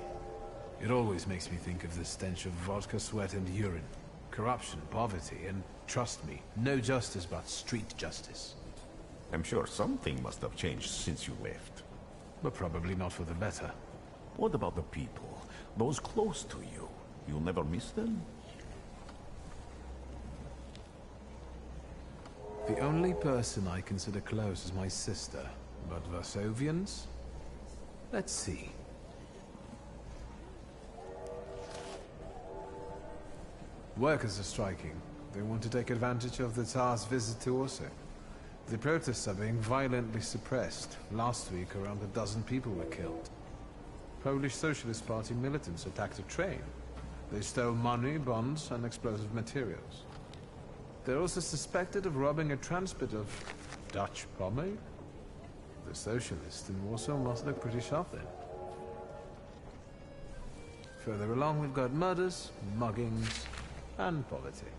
It always makes me think of the stench of vodka, sweat, and urine. Corruption, poverty, and trust me, no justice but street justice. I'm sure something must have changed since you left. But probably not for the better. What about the people? Those close to you? You'll never miss them? The only person I consider close is my sister. But Varsovians? Let's see. Workers are striking. They want to take advantage of the Tsar's visit to Warsaw. The protests are being violently suppressed. Last week, around a dozen people were killed. Polish Socialist Party militants attacked a train. They stole money, bonds, and explosive materials. They're also suspected of robbing a transport of Dutch pomade. The socialists in Warsaw must look pretty sharp then. Further along, we've got murders, muggings, and poverty.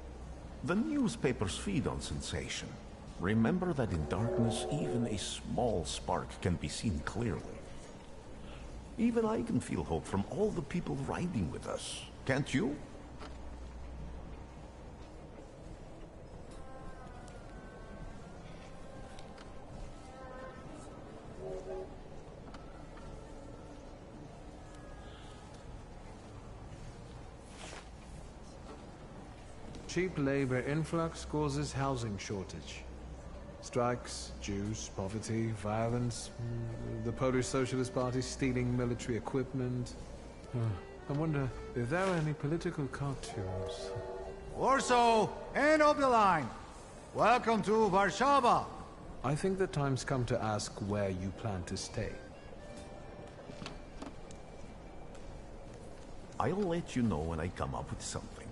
The newspapers feed on sensation. Remember that in darkness, even a small spark can be seen clearly. Even I can feel hope from all the people riding with us. Can't you? Cheap labor influx causes housing shortage. Strikes, Jews, poverty, violence, the Polish Socialist Party stealing military equipment. I wonder if there are any political cartoons. Warsaw, end of the line. Welcome to Warsaw. I think the time's come to ask where you plan to stay. I'll let you know when I come up with something.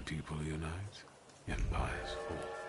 people unite, empires fall.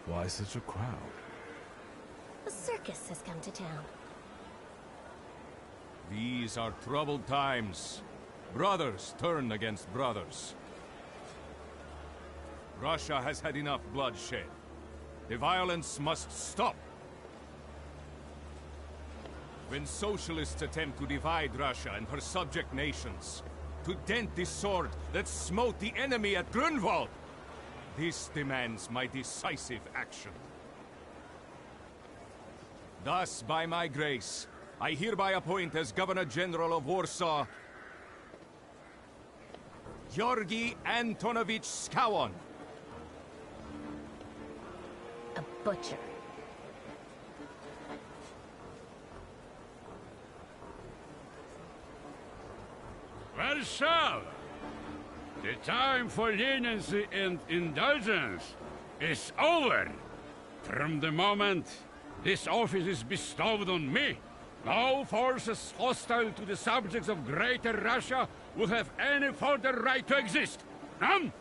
Why such a crowd? A circus has come to town. These are troubled times. Brothers turn against brothers. Russia has had enough bloodshed. The violence must stop. When socialists attempt to divide Russia and her subject nations, to dent the sword that smote the enemy at Grunwald, this demands my decisive action. Thus, by my grace, I hereby appoint as Governor-General of Warsaw, Georgi Antonovich Skowon. A butcher. Warsaw! The time for leniency and indulgence is over. From the moment this office is bestowed on me, no forces hostile to the subjects of Greater Russia will have any further right to exist. None!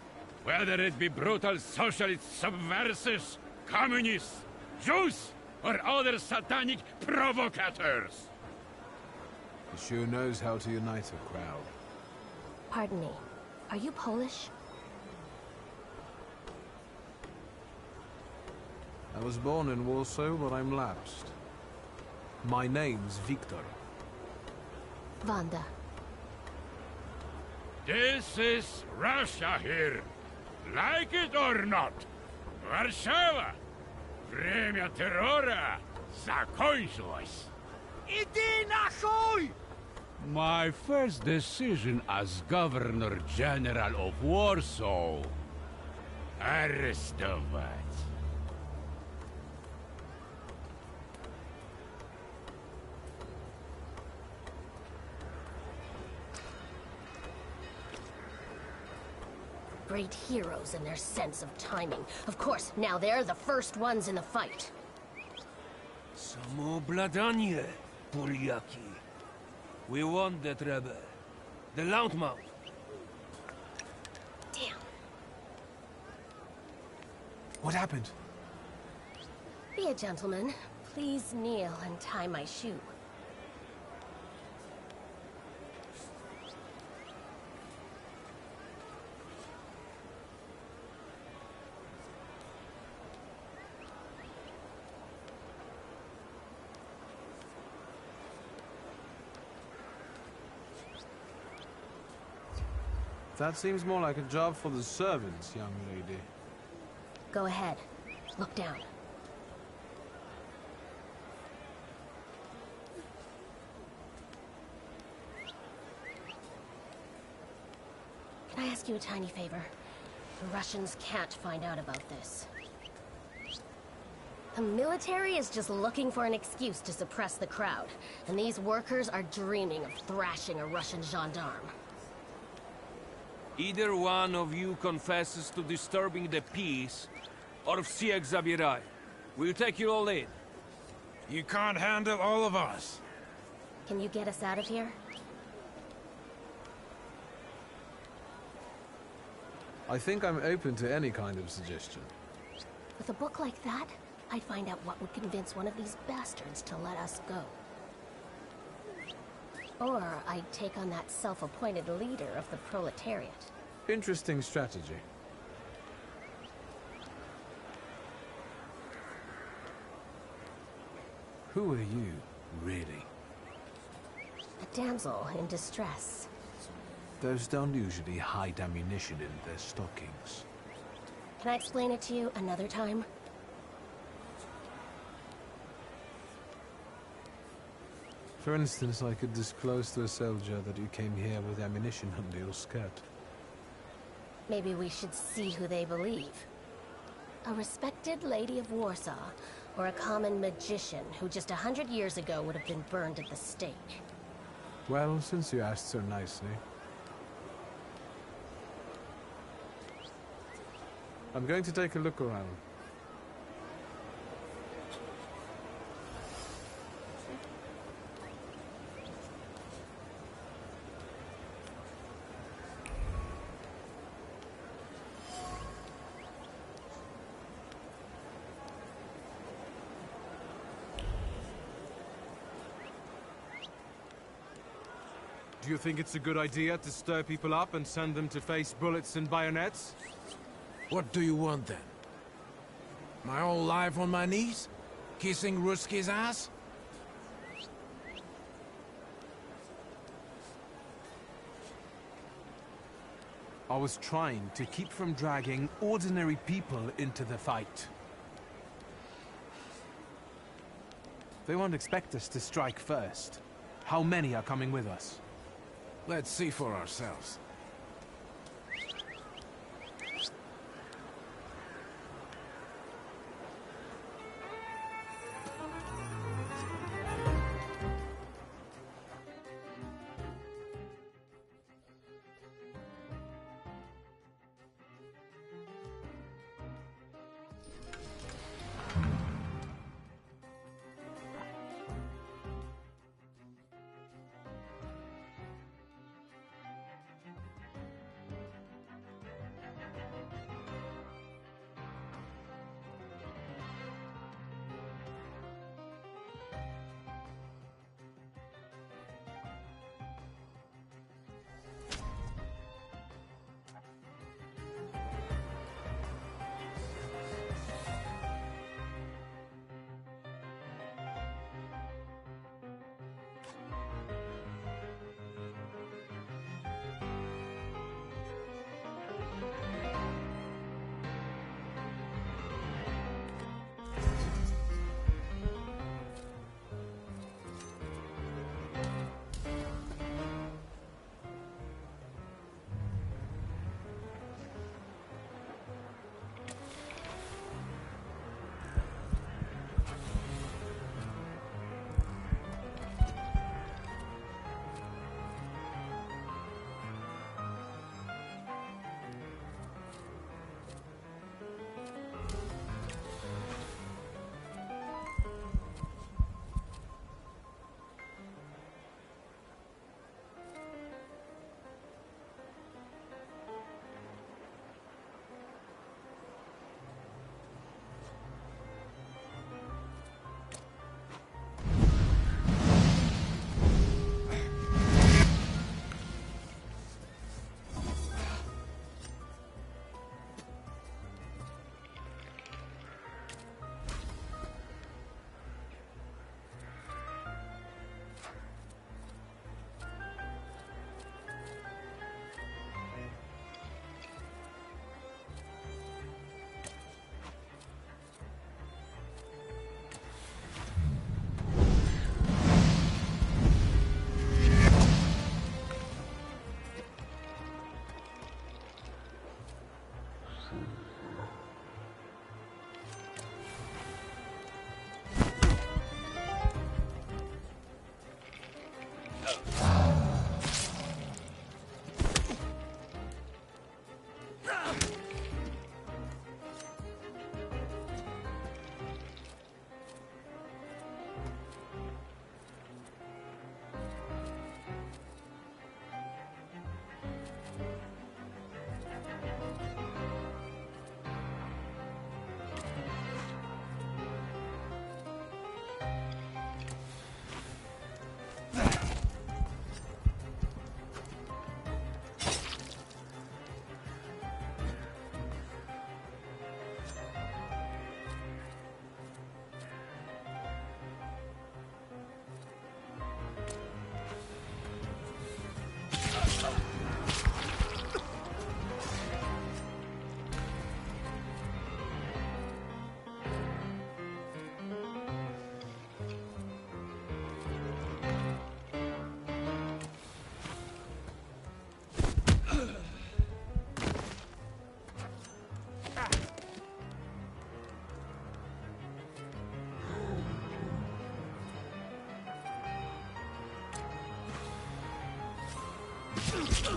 Whether it be brutal socialist subversives, communists, Jews, or other satanic provocators. He sure knows how to unite a crowd. Pardon me. Are you Polish? I was born in Warsaw, but I'm lapsed. My name's Victor. Wanda. This is Russia here. Like it or not. Warszawa. Время террора закончилось. Иди нахуй! My first decision as Governor-General of Warsaw. Arrestować. Great heroes in their sense of timing. Of course, now they're the first ones in the fight. Samoobladanie, Polyaki. We won that rebel. The Loudmouth. Damn. What happened? Be a gentleman. Please kneel and tie my shoe. That seems more like a job for the servants, young lady. Go ahead. Look down. ask you a tiny favor? The Russians can't find out about this. The military is just looking for an excuse to suppress the crowd, and these workers are dreaming of thrashing a Russian gendarme. Either one of you confesses to disturbing the peace, or всех забирай. We'll take you all in. You can't handle all of us. Can you get us out of here? I think I'm open to any kind of suggestion. With a book like that, I'd find out what would convince one of these bastards to let us go. Or I'd take on that self-appointed leader of the proletariat. Interesting strategy. Who are you, really? A damsel in distress. Those don't usually hide ammunition in their stockings. Can I explain it to you another time? For instance, I could disclose to a soldier that you came here with ammunition under your skirt. Maybe we should see who they believe. A respected lady of Warsaw, or a common magician who just 100 years ago would have been burned at the stake. Well, since you asked so nicely. I'm going to take a look around. Do you think it's a good idea to stir people up and send them to face bullets and bayonets? What do you want then? My whole life on my knees? Kissing Ruski's ass? I was trying to keep from dragging ordinary people into the fight. They won't expect us to strike first. How many are coming with us? Let's see for ourselves. Let's go.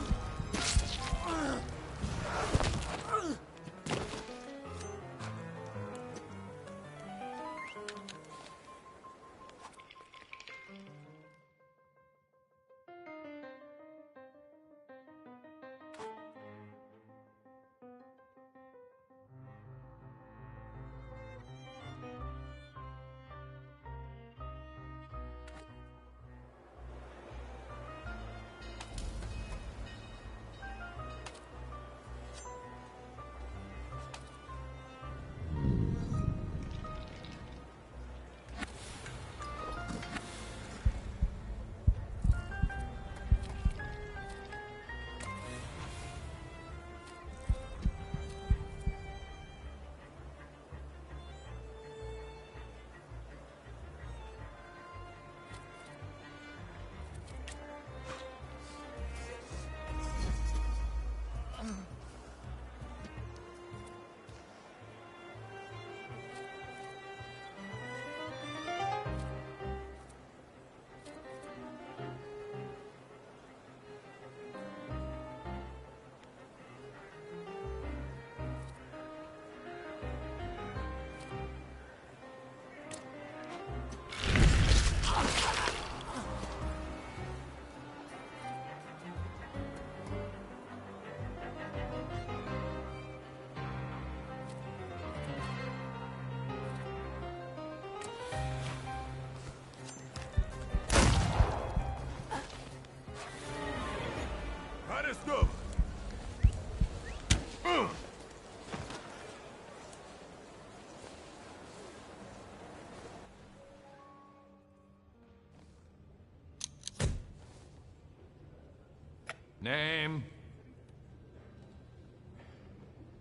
Name?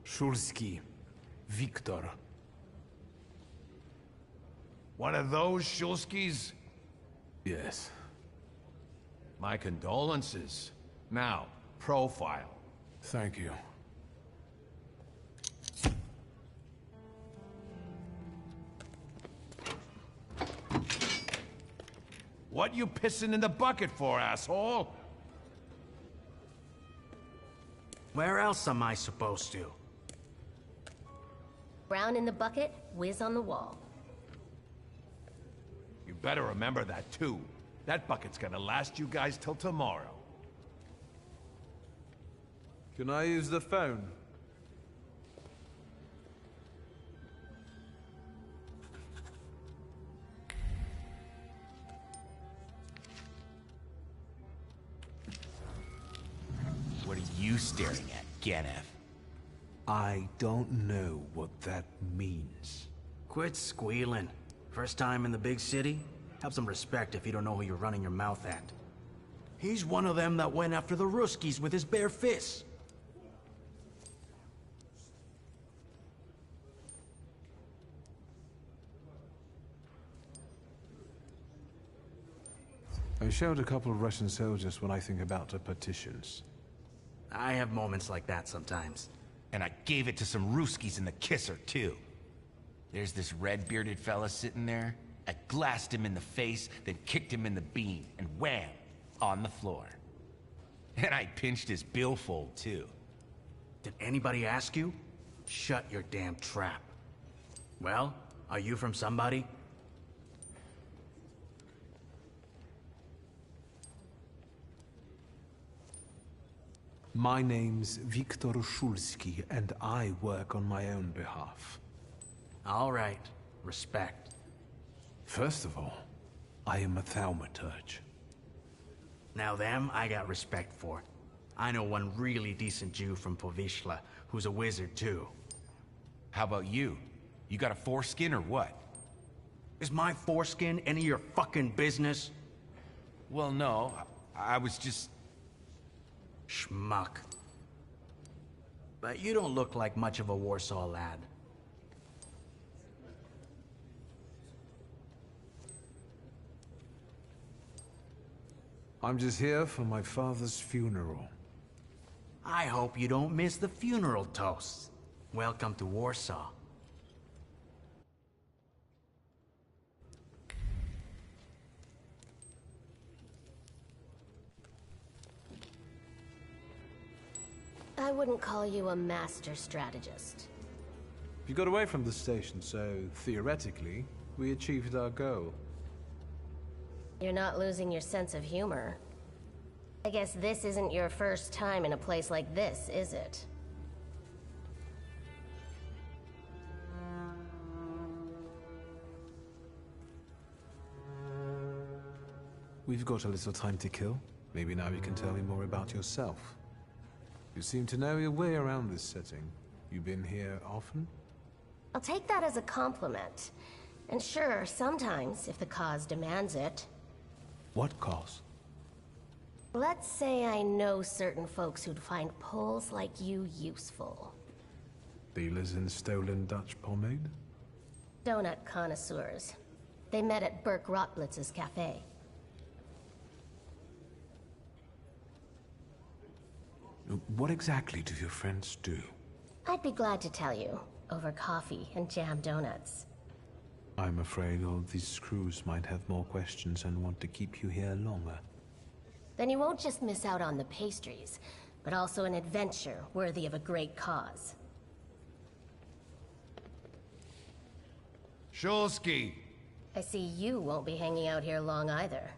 Shulski. Victor. One of those Shulskis? Yes. My condolences. Now, profile. Thank you. What you pissing in the bucket for, asshole? Where else am I supposed to? Brown in the bucket, whiz on the wall. You better remember that, too. That bucket's gonna last you guys till tomorrow. Can I use the phone? What are you staring at, Ganef? I don't know what that means. Quit squealing. First time in the big city? Have some respect if you don't know who you're running your mouth at. He's one of them that went after the Ruskies with his bare fists. I showed a couple of Russian soldiers when I think about the petitions. I have moments like that sometimes. And I gave it to some Ruskies in the kisser, too. There's this red-bearded fella sitting there. I glassed him in the face, then kicked him in the bean, and wham! On the floor. And I pinched his billfold, too. Did anybody ask you? Shut your damn trap. Well, are you from somebody? My name's Viktor Shulski, and I work on my own behalf. All right. Respect. First of all, I am a Thaumaturge. Now them, I got respect for. I know one really decent Jew from Povishla, who's a wizard too. How about you? You got a foreskin or what? Is my foreskin any of your fucking business? Well, no. I was just... Schmuck. But you don't look like much of a Warsaw lad. I'm just here for my father's funeral. I hope you don't miss the funeral toasts. Welcome to Warsaw. I wouldn't call you a master strategist. You got away from the station, so theoretically, we achieved our goal. You're not losing your sense of humor. I guess this isn't your first time in a place like this, is it? We've got a little time to kill. Maybe now you can tell me more about yourself. You seem to know your way around this setting. You been here often? I'll take that as a compliment. And sure, sometimes, if the cause demands it. What cause? Let's say I know certain folks who'd find poles like you useful. Dealers in stolen Dutch pomade? Donut connoisseurs. They met at Burke Rotblitz's cafe. What exactly do your friends do? I'd be glad to tell you, over coffee and jam donuts. I'm afraid all these screws might have more questions and want to keep you here longer. Then you won't just miss out on the pastries, but also an adventure worthy of a great cause. Shulsky! I see you won't be hanging out here long either.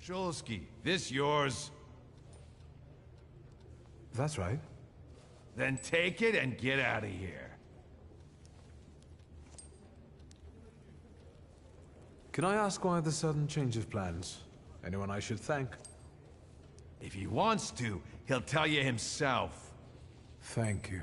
Shulsky, this yours? That's right. Then take it and get out of here. Can I ask why the sudden change of plans? Anyone I should thank? If he wants to, he'll tell you himself. Thank you.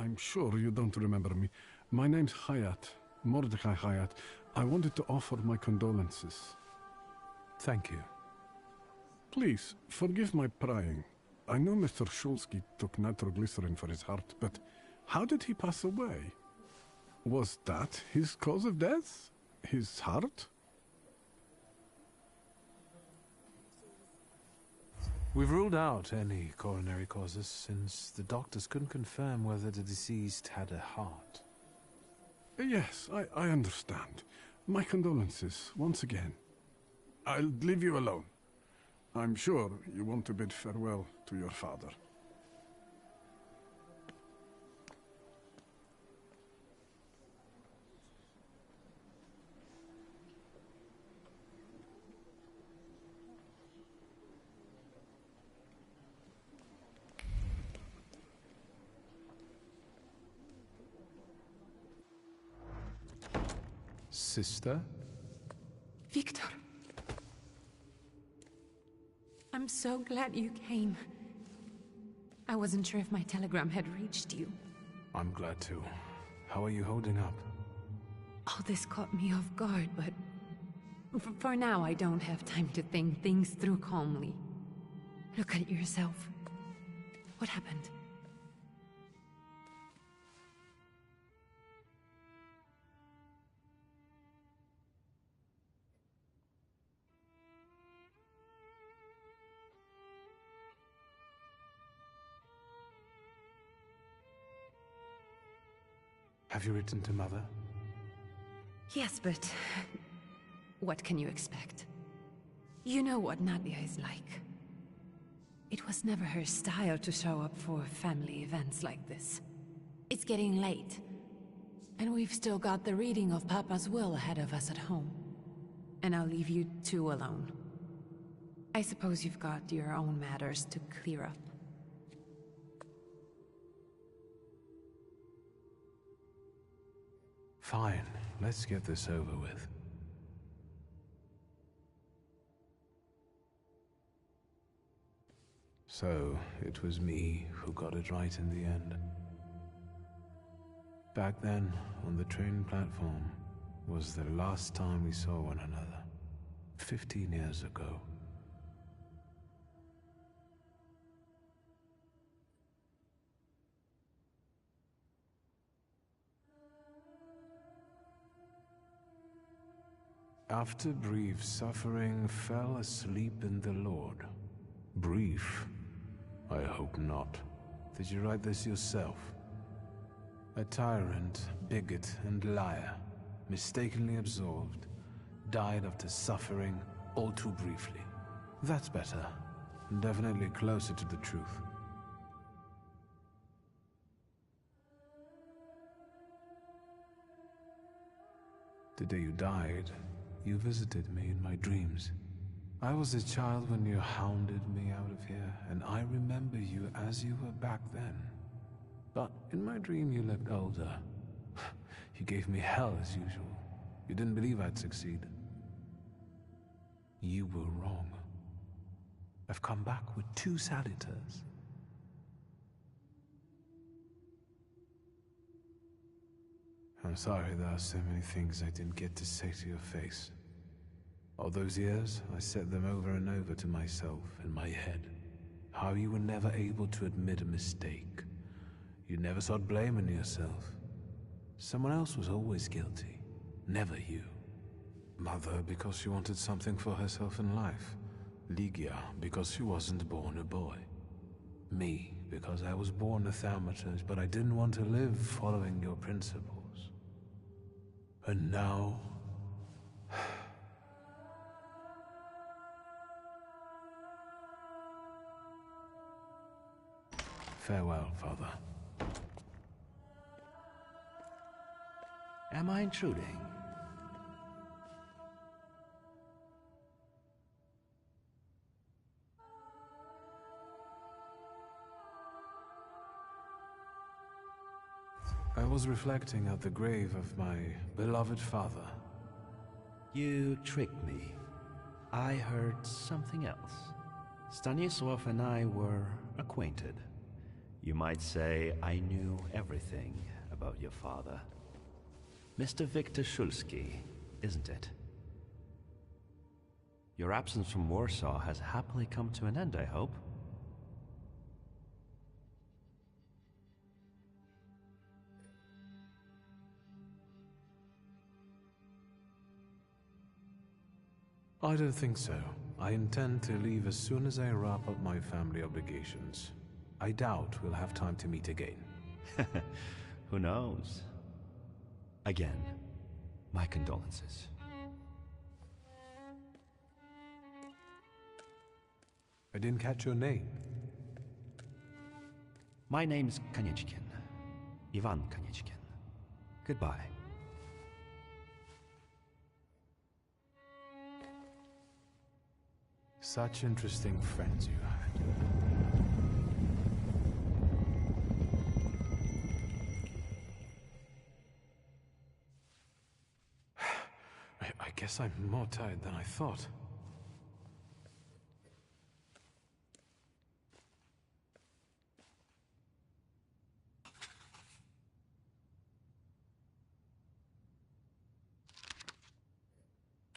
I'm sure you don't remember me. My name's Hayat, Mordecai Hayat. I wanted to offer my condolences. Thank you. Please, forgive my prying. I know Mr. Shulsky took nitroglycerin for his heart, but how did he pass away? Was that his cause of death? His heart? We've ruled out any coronary causes since the doctors couldn't confirm whether the deceased had a heart. Yes, I understand. My condolences, once again. I'll leave you alone. I'm sure you want to bid farewell to your father. Sister? Victor. I'm so glad you came. I wasn't sure if my telegram had reached you. I'm glad too. How are you holding up? All this caught me off guard, but... For now, I don't have time to think things through calmly. Look at yourself. What happened? Have you written to Mother? Yes, but... what can you expect? You know what Nadia is like. It was never her style to show up for family events like this. It's getting late. And we've still got the reading of Papa's will ahead of us at home. And I'll leave you two alone. I suppose you've got your own matters to clear up. Fine, let's get this over with. So, it was me who got it right in the end. Back then, on the train platform, was the last time we saw one another. 15 years ago. After brief suffering, fell asleep in the Lord. Brief? I hope not. Did you write this yourself? A tyrant, bigot, and liar, mistakenly absolved, died after suffering all too briefly. That's better. Definitely closer to the truth. The day you died, you visited me in my dreams. I was a child when you hounded me out of here, and I remember you as you were back then. But in my dream you looked older. You gave me hell as usual. You didn't believe I'd succeed. You were wrong. I've come back with 2 salutars. I'm sorry there are so many things I didn't get to say to your face. All those years, I said them over and over to myself in my head. How you were never able to admit a mistake. You never sought blame in yourself. Someone else was always guilty, never you. Mother because she wanted something for herself in life. Ligia because she wasn't born a boy. Me because I was born a Thaumaturge, but I didn't want to live following your principles. And now... Farewell, Father. Am I intruding? I was reflecting at the grave of my beloved father. You tricked me. I heard something else. Stanisław and I were acquainted. You might say I knew everything about your father. Mr. Victor Szulski, isn't it? Your absence from Warsaw has happily come to an end, I hope. I don't think so. I intend to leave as soon as I wrap up my family obligations. I doubt we'll have time to meet again. Who knows? Again, my condolences. I didn't catch your name. My name's Kaniechkin. Ivan Kaniechkin. Goodbye. Such interesting friends you had. I guess I'm more tired than I thought.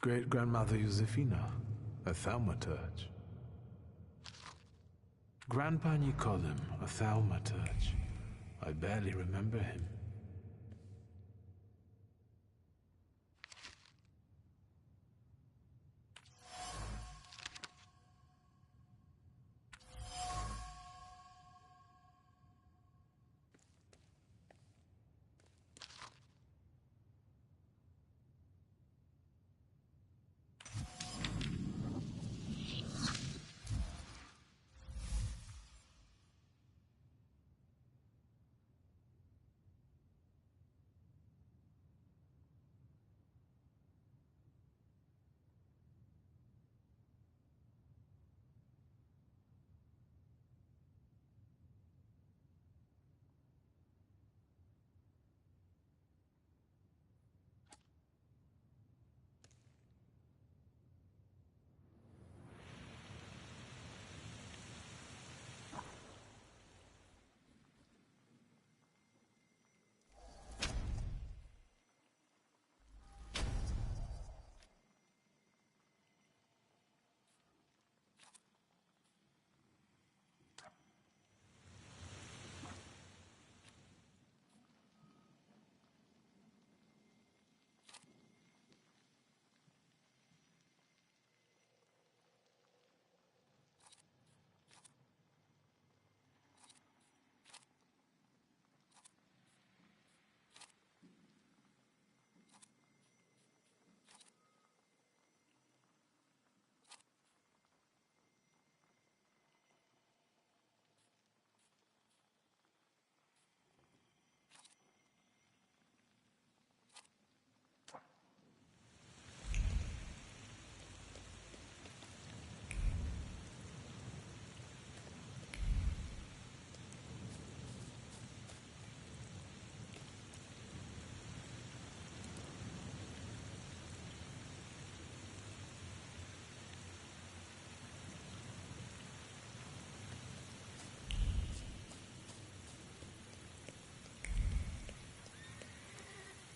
Great-grandmother Josefina, a Thaumaturge. Grandpa Nikodem, a Thaumaturge. I barely remember him.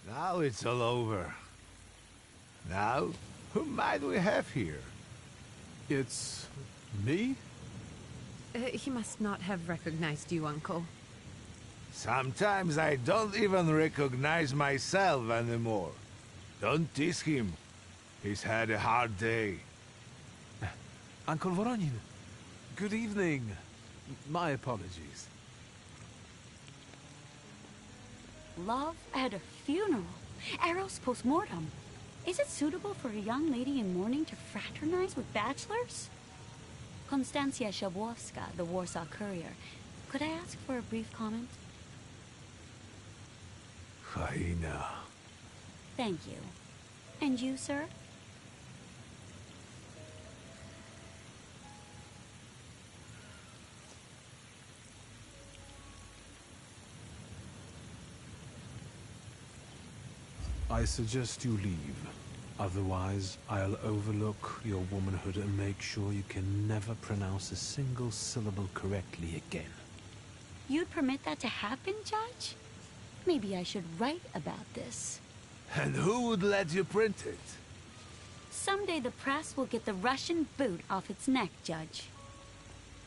Now it's all over. Now, who might we have here? It's me? He must not have recognized you, Uncle. Sometimes I don't even recognize myself anymore. Don't tease him. He's had a hard day. Uncle Voronin, good evening. My apologies. Love at a funeral. Eros post-mortem. Is it suitable for a young lady in mourning to fraternize with bachelors? Konstancja Shabłowska, the Warsaw Courier. Could I ask for a brief comment? Hyena. Thank you. And you, sir? I suggest you leave. Otherwise, I'll overlook your womanhood and make sure you can never pronounce a single syllable correctly again. You'd permit that to happen, Judge? Maybe I should write about this. And who would let you print it? Someday the press will get the Russian boot off its neck, Judge.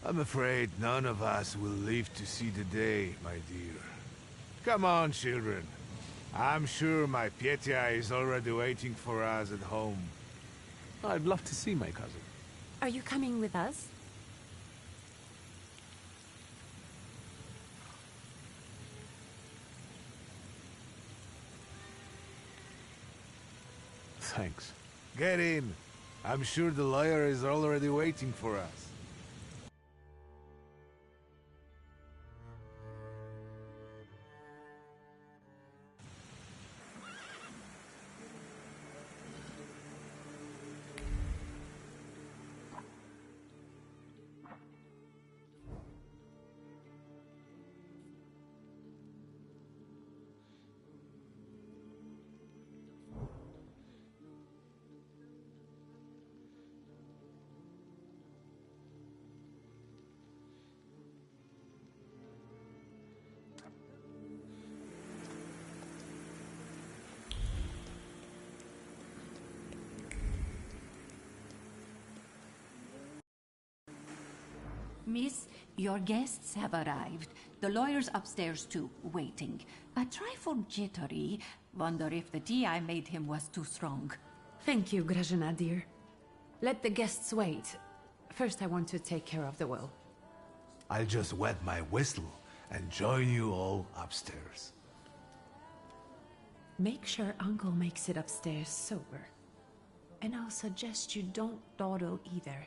I'm afraid none of us will live to see the day, my dear. Come on, children. I'm sure my Pt1 is already waiting for us at home. I'd love to see my cousin. Are you coming with us? Thanks. Get in. I'm sure the lawyer is already waiting for us. Miss, your guests have arrived. The lawyer's upstairs too, waiting. A trifle jittery. Wonder if the tea I made him was too strong. Thank you, Grażyna, dear. Let the guests wait. First, I want to take care of the will. I'll just wet my whistle and join you all upstairs. Make sure Uncle makes it upstairs sober. And I'll suggest you don't dawdle either.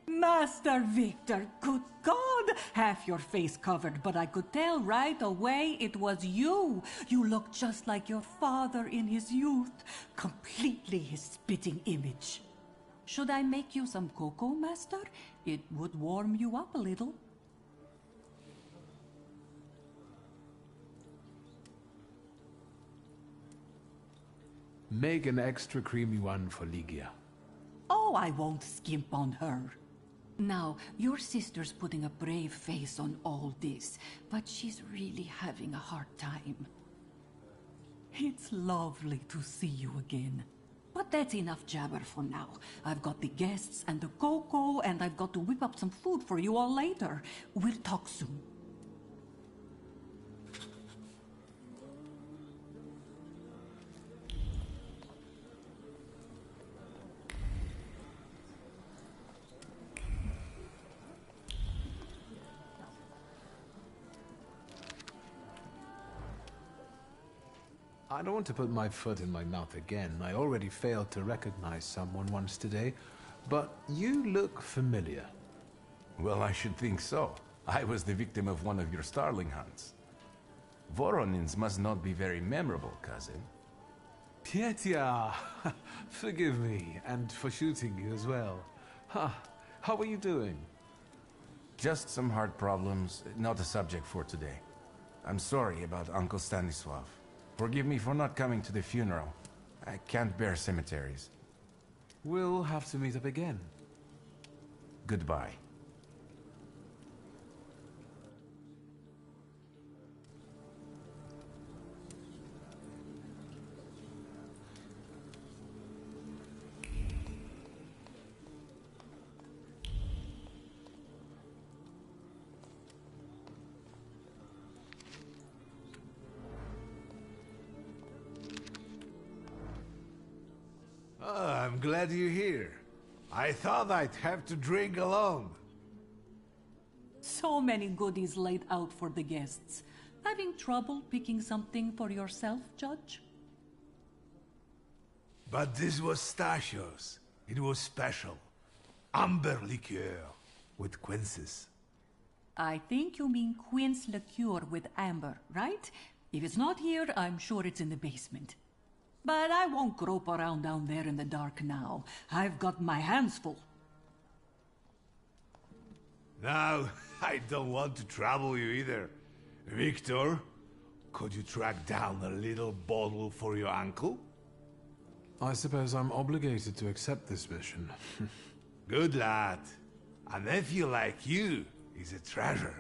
Master Victor, good God! Half your face covered, but I could tell right away it was you. You look just like your father in his youth. Completely his spitting image. Should I make you some cocoa, Master? It would warm you up a little. Make an extra creamy one for Ligia. Oh, I won't skimp on her. Now, your sister's putting a brave face on all this, but she's really having a hard time. It's lovely to see you again. But that's enough jabber for now. I've got the guests and the cocoa, and I've got to whip up some food for you all later. We'll talk soon. I don't want to put my foot in my mouth again. I already failed to recognize someone once today, but you look familiar. Well, I should think so. I was the victim of one of your starling hunts. Voronins must not be very memorable, cousin. Pt1, forgive me, and for shooting you as well. How are you doing? Just some heart problems, not a subject for today. I'm sorry about Uncle Stanislav. Forgive me for not coming to the funeral. I can't bear cemeteries. We'll have to meet up again. Goodbye. I'm glad you're here. I thought I'd have to drink alone. So many goodies laid out for the guests. Having trouble picking something for yourself, Judge? But this was Stasios. It was special. Amber liqueur with quinces. I think you mean quince liqueur with amber, right? If it's not here, I'm sure it's in the basement. But I won't grope around down there in the dark now. I've got my hands full. Now, I don't want to trouble you either. Victor, could you track down a little bottle for your uncle? I suppose I'm obligated to accept this mission. Good lad. A nephew like you is a treasure.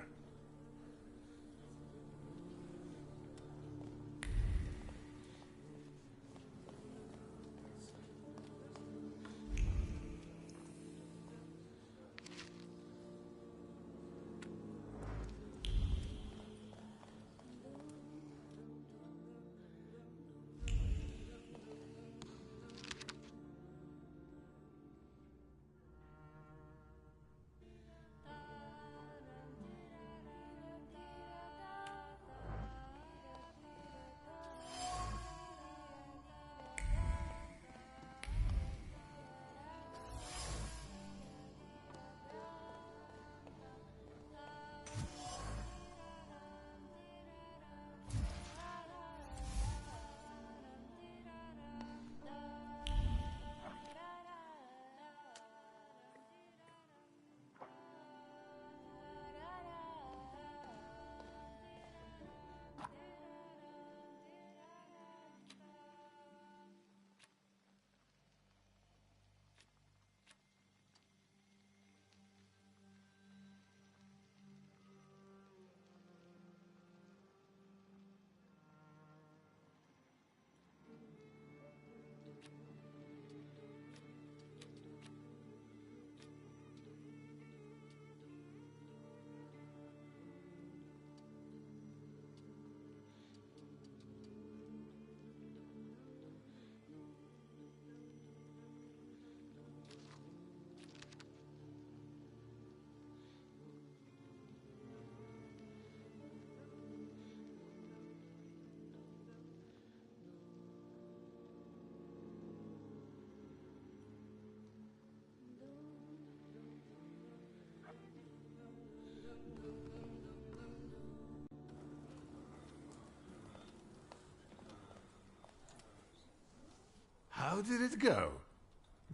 How did it go?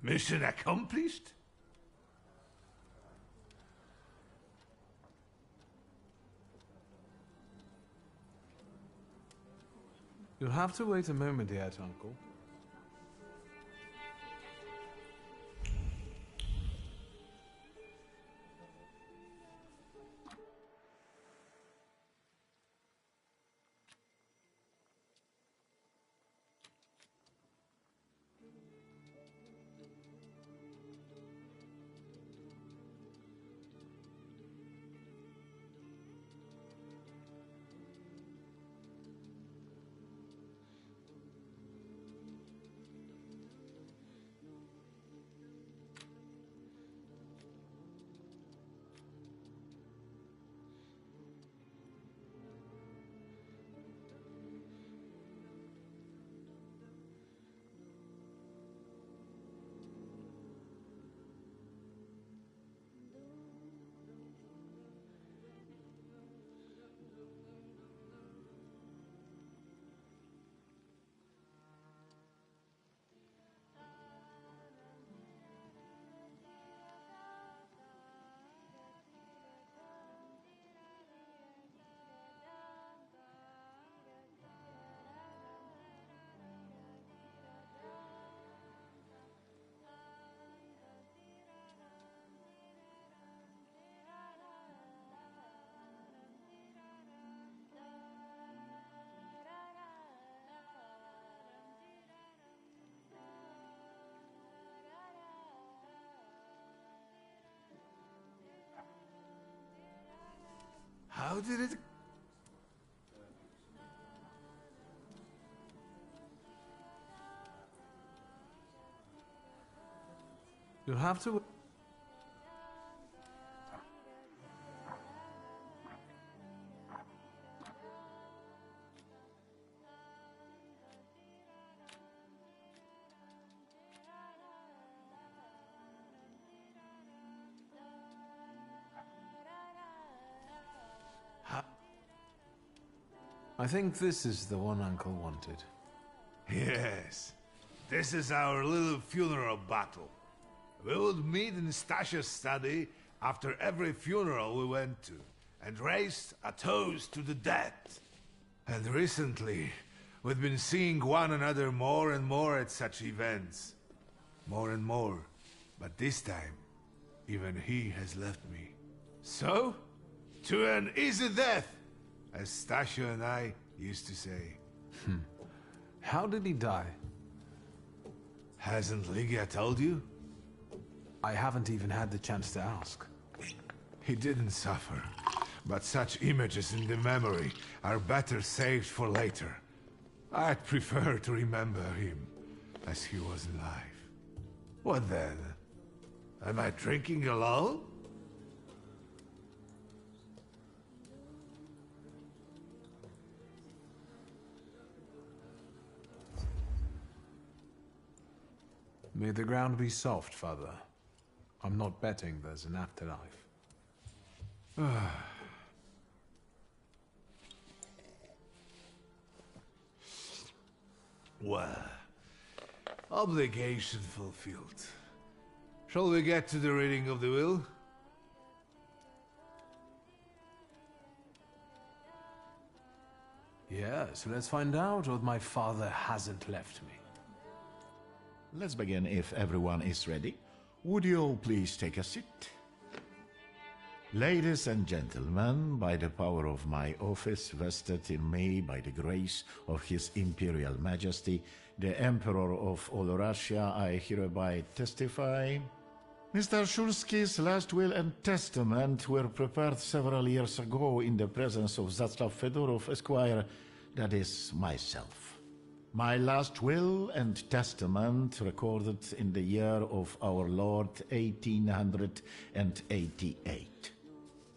Mission accomplished? You'll have to wait a moment yet, Uncle. How did it... You'll have to... I think this is the one Uncle wanted. Yes. This is our little funeral battle. We would meet in Stasha's study after every funeral we went to, and raised a toast to the dead. And recently, we've been seeing one another more and more at such events. More and more. But this time, Even he has left me. So, to an easy death, as Stasio and I used to say. How did he die? Hasn't Lygia told you? I haven't even had the chance to ask. He didn't suffer, but such images in the memory are better saved for later. I'd prefer to remember him as he was alive. What then? Am I drinking alone? May the ground be soft, Father. I'm not betting there's an afterlife. Well, obligation fulfilled. Shall we get to the reading of the will? Yes, let's find out what my father hasn't left me. Let's begin if everyone is ready. Would you all please take a seat? Ladies and gentlemen, by the power of my office vested in me by the grace of His Imperial Majesty, the Emperor of all Russia, I hereby testify. Mr. Shulski's last will and testament were prepared several years ago in the presence of Zaslav Fedorov, Esquire, that is, myself. My last will and testament recorded in the year of our Lord 1888.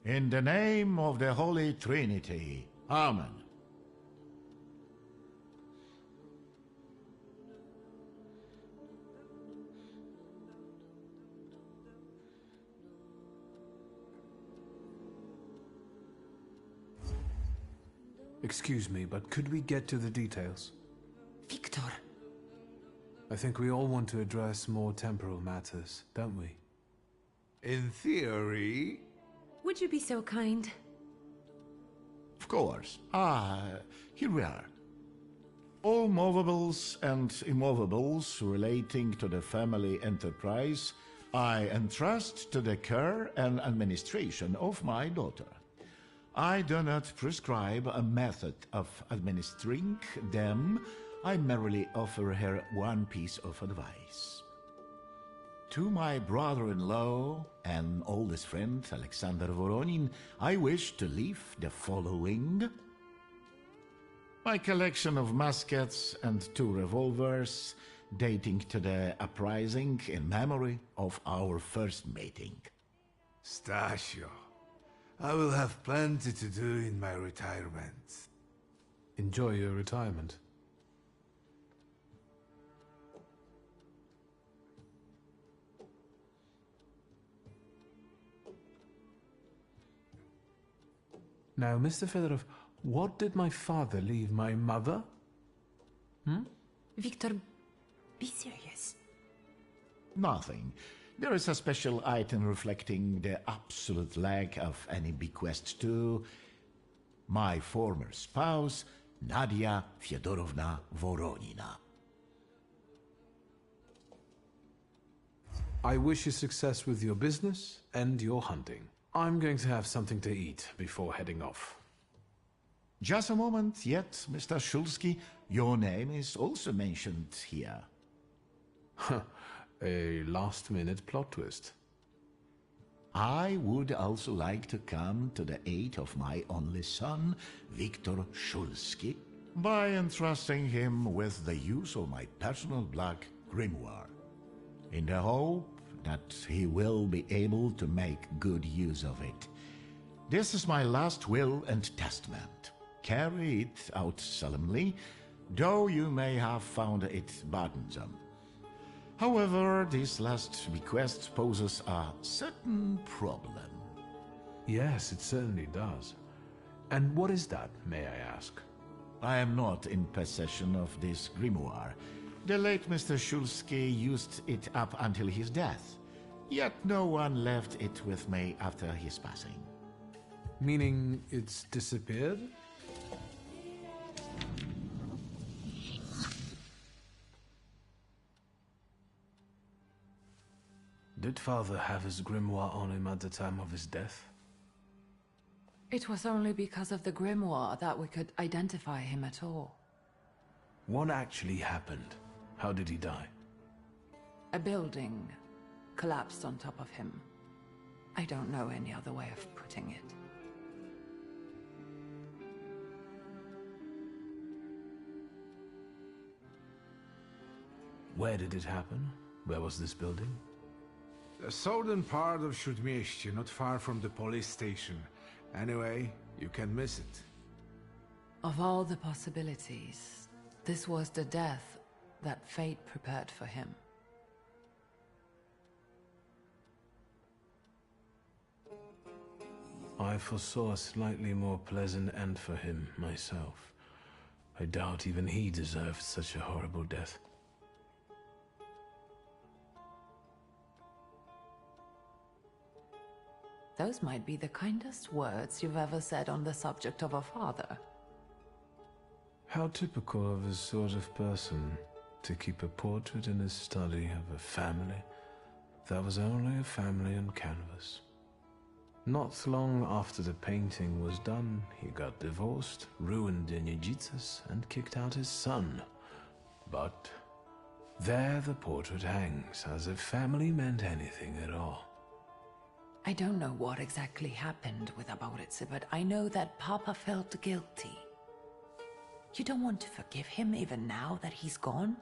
In the name of the Holy Trinity. Amen. Excuse me, but could we get to the details? Victor. I think we all want to address more temporal matters, don't we? In theory... Would you be so kind? Of course. Here we are. All movables and immovables relating to the family enterprise I entrust to the care and administration of my daughter. I do not prescribe a method of administering them. I merely offer her one piece of advice. To my brother-in-law and oldest friend, Alexander Voronin, I wish to leave the following. My collection of muskets and 2 revolvers, dating to the uprising in memory of our first meeting. Stasio, I will have plenty to do in my retirement. Enjoy your retirement. Now, Mr. Fedorov, what did my father leave my mother? Victor, be serious. Nothing. There is a special item reflecting the absolute lack of any bequest to my former spouse, Nadia Fyodorovna Voronina. I wish you success with your business and your hunting. I'm going to have something to eat before heading off. Just a moment yet, Mr. Shulsky. Your name is also mentioned here. A last-minute plot twist. I would also like to come to the aid of my only son, Viktor Shulsky, by entrusting him with the use of my personal black grimoire, in the hope that he will be able to make good use of it. This is my last will and testament. Carry it out solemnly, though you may have found it burdensome. However, this last bequest poses a certain problem. Yes, it certainly does. And what is that, may I ask? I am not in possession of this grimoire. The late Mr. Shulsky used it up until his death, yet no one left it with me after his passing. Meaning it's disappeared? Did Father have his grimoire on him at the time of his death? It was only because of the grimoire that we could identify him at all. What actually happened? How did he die? A building collapsed on top of him. I don't know any other way of putting it. Where did it happen? Where was this building? The southern part of Śródmieście, not far from the police station. Anyway, you can miss it. Of all the possibilities, this was the death that fate prepared for him. I foresaw a slightly more pleasant end for him, myself. I doubt even he deserved such a horrible death. Those might be the kindest words you've ever said on the subject of a father. How typical of his sort of person, to keep a portrait in his study of a family that was only a family on canvas. Not long after the painting was done, he got divorced, ruined Denijitsis, and kicked out his son. But there the portrait hangs, as if family meant anything at all. I don't know what exactly happened with Aboritse, but I know that Papa felt guilty. You don't want to forgive him even now that he's gone?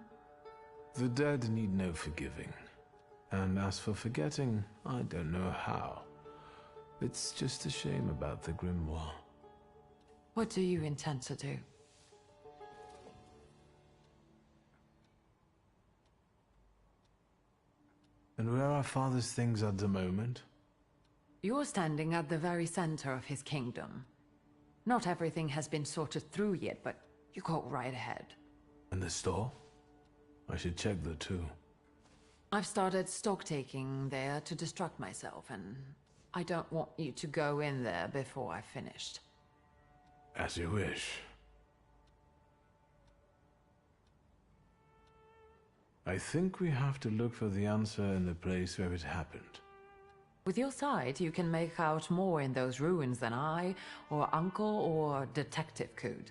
The dead need no forgiving. And as for forgetting, I don't know how. It's just a shame about the grimoire. What do you intend to do? And where are Father's things at the moment? You're standing at the very center of his kingdom. Not everything has been sorted through yet, but you go right ahead. And the store? I should check that too. I've started stock-taking there to distract myself, and I don't want you to go in there before I've finished. As you wish. I think we have to look for the answer in the place where it happened. With your sight, you can make out more in those ruins than I, or Uncle, or Detective could.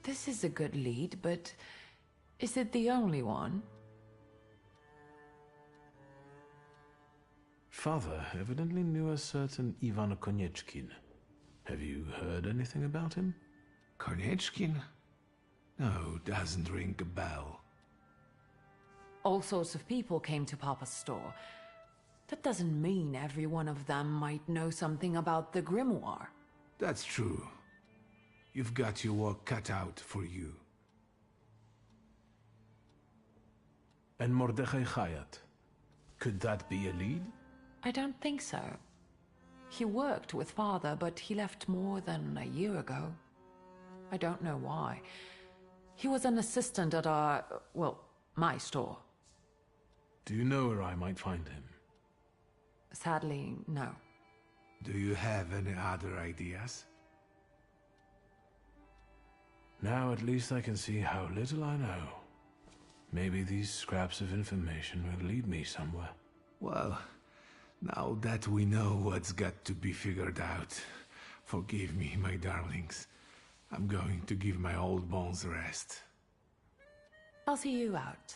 This is a good lead, but is it the only one? Father evidently knew a certain Ivan Konieczkin. Have you heard anything about him? Konieczkin? No, doesn't ring a bell. All sorts of people came to Papa's store. That doesn't mean every one of them might know something about the grimoire. That's true. You've got your work cut out for you. And Mordechai Chayat. Could that be a lead? I don't think so. He worked with Father, but he left more than a year ago. I don't know why. He was an assistant at my store. Do you know where I might find him? Sadly, no. Do you have any other ideas? Now at least I can see how little I know. Maybe these scraps of information will lead me somewhere. Well, now that we know what's got to be figured out, forgive me, my darlings. I'm going to give my old bones a rest. I'll see you out.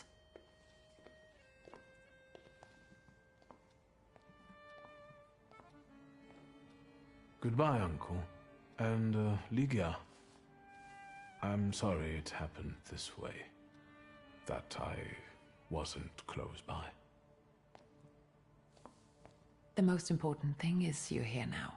Goodbye, Uncle. And, Ligia. I'm sorry it happened this way. That I wasn't close by. The most important thing is you're here now.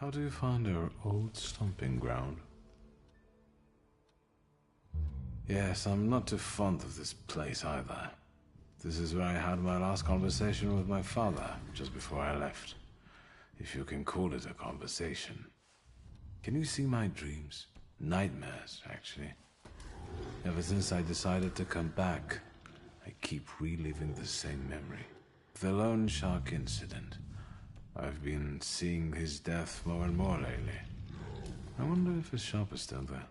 How do you find our old stomping ground? Yes, I'm not too fond of this place either. This is where I had my last conversation with my father, just before I left. If you can call it a conversation. Can you see my dreams? Nightmares, actually. Ever since I decided to come back, I keep reliving the same memory. The loan shark incident. I've been seeing his death more and more lately. I wonder if his shop is still there.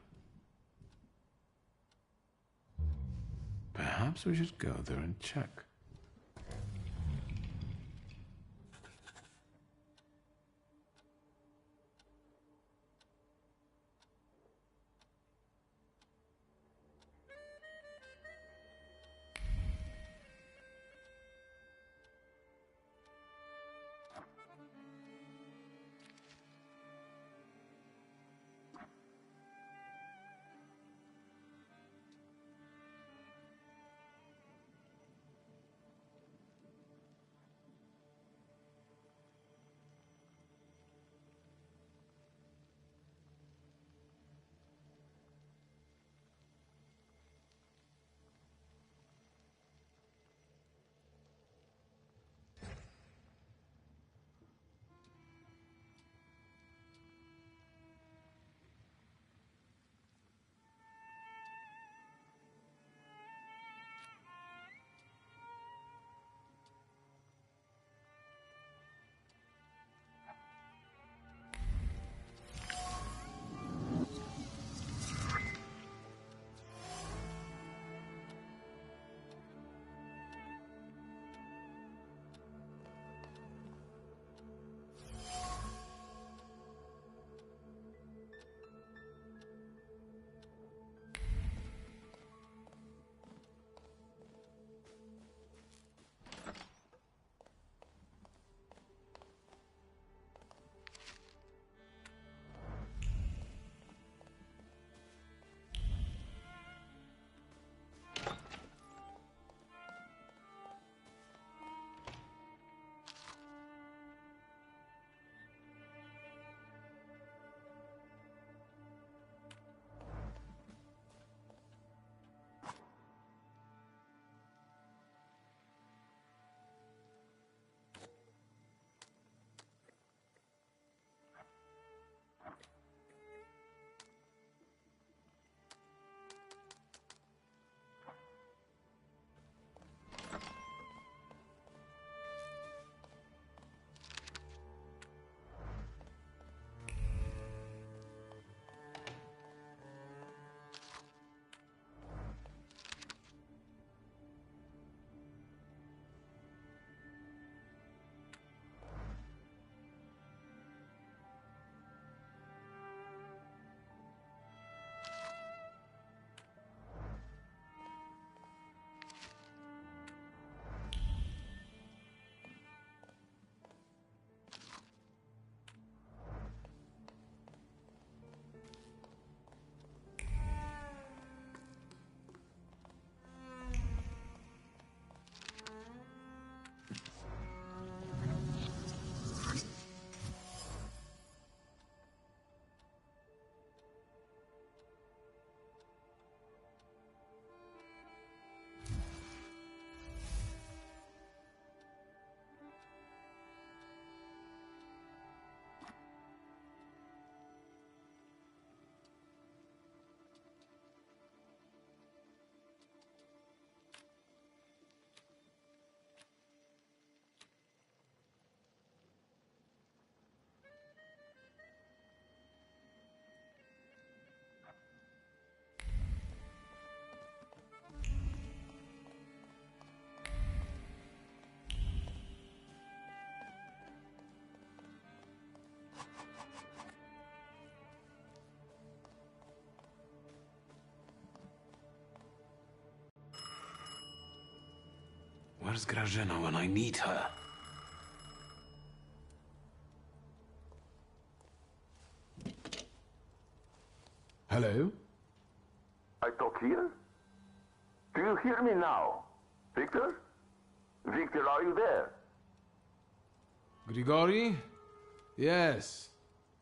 Perhaps we should go there and check. Where's Grażyna when I need her? Hello? I talk here? Do you hear me now? Victor? Victor, are you there? Grigori? Yes.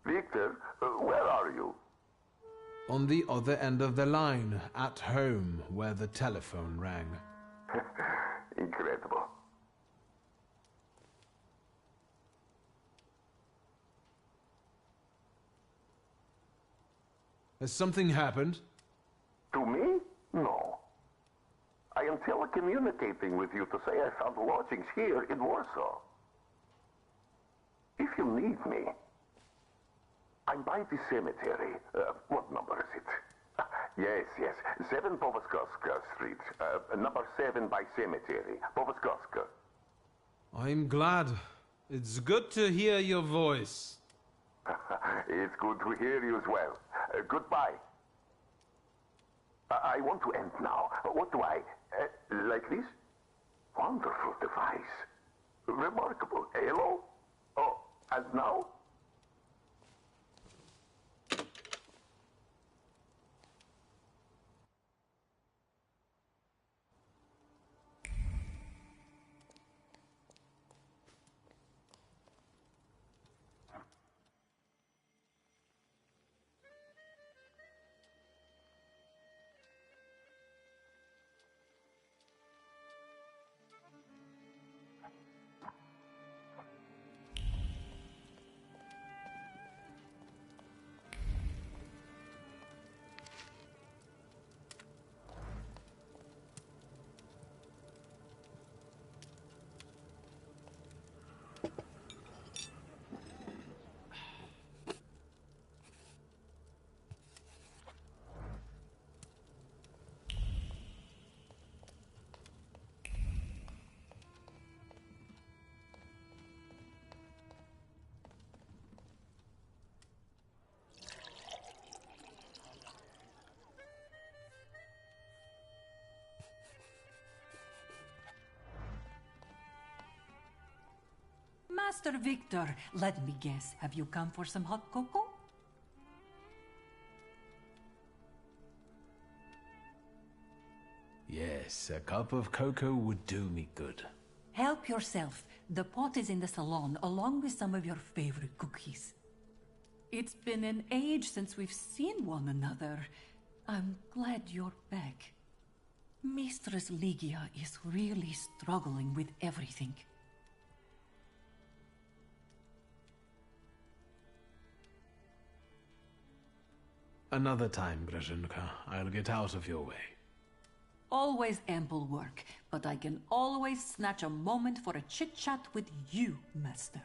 Victor, where are you? On the other end of the line, at home, where the telephone rang. Incredible. Has something happened? To me? No. I am telecommunicating with you to say I found lodgings here in Warsaw. If you need me, I'm by the cemetery. What number is it? Yes. 7 Powaskowska Street. Number 7 by cemetery. Powaskowska. I'm glad. It's good to hear your voice. It's good to hear you as well. Goodbye. I want to end now. What do I... like this? Wonderful device. Remarkable. Hello? Oh, and now? Master Victor, let me guess, have you come for some hot cocoa? Yes, a cup of cocoa would do me good. Help yourself. The pot is in the salon, along with some of your favorite cookies. It's been an age since we've seen one another. I'm glad you're back. Mistress Ligia is really struggling with everything. Another time, Grażynka. I'll get out of your way. Always ample work, but I can always snatch a moment for a chit-chat with you, Master.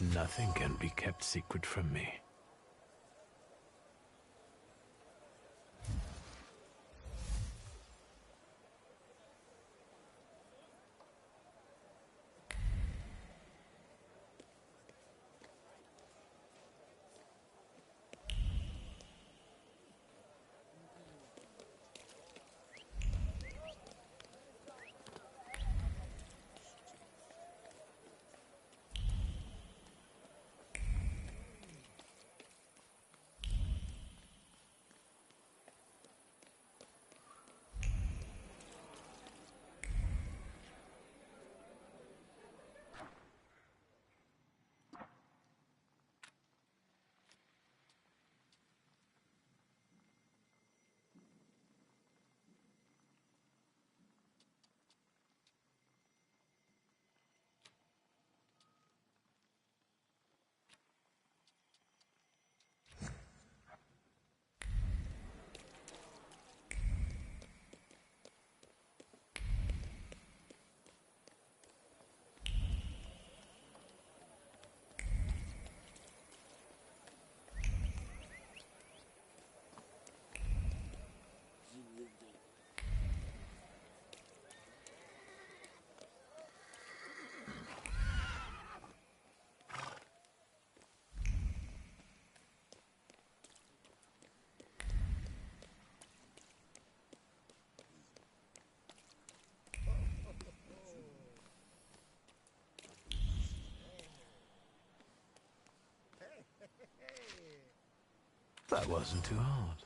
Nothing can be kept secret from me. That wasn't too hard.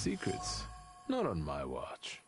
Secrets? Not on my watch.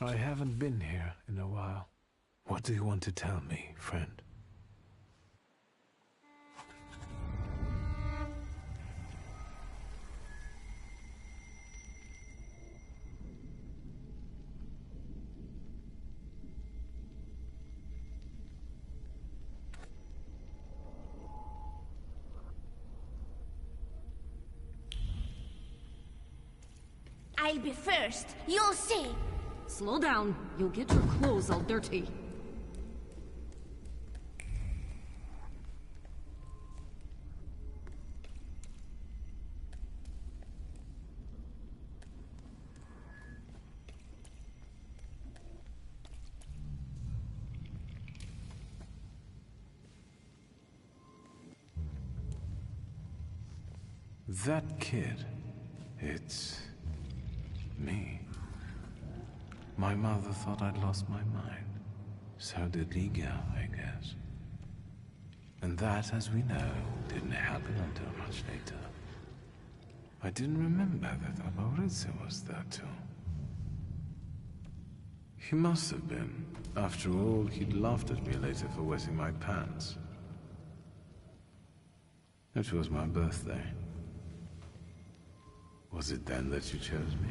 I haven't been here in a while. What do you want to tell me, friend? I'll be first. You'll see. Slow down. You'll get your clothes all dirty. That kid, it's me. My mother thought I'd lost my mind. So did Liga, I guess. And that, as we know, didn't happen until much later. I didn't remember that Thaumaturge was there too. He must have been. After all, he'd laughed at me later for wetting my pants. It was my birthday. Was it then that you chose me?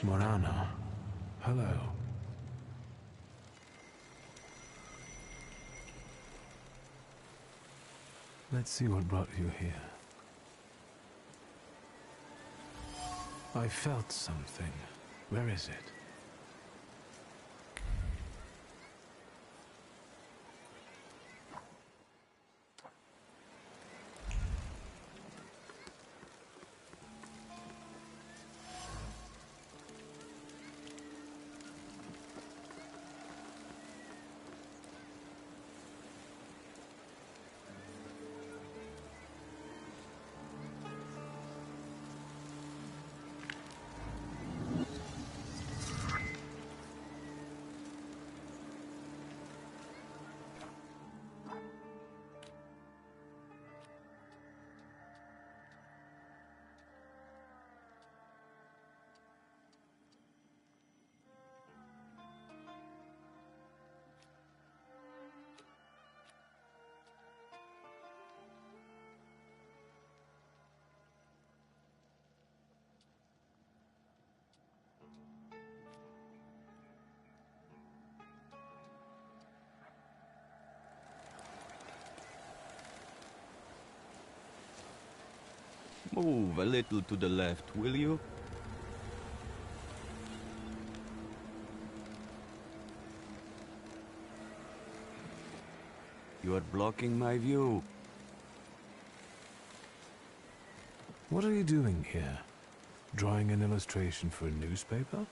Morana. Hello. Let's see what brought you here. I felt something. Where is it? Move a little to the left, will you? You are blocking my view. What are you doing here? Drawing an illustration for a newspaper?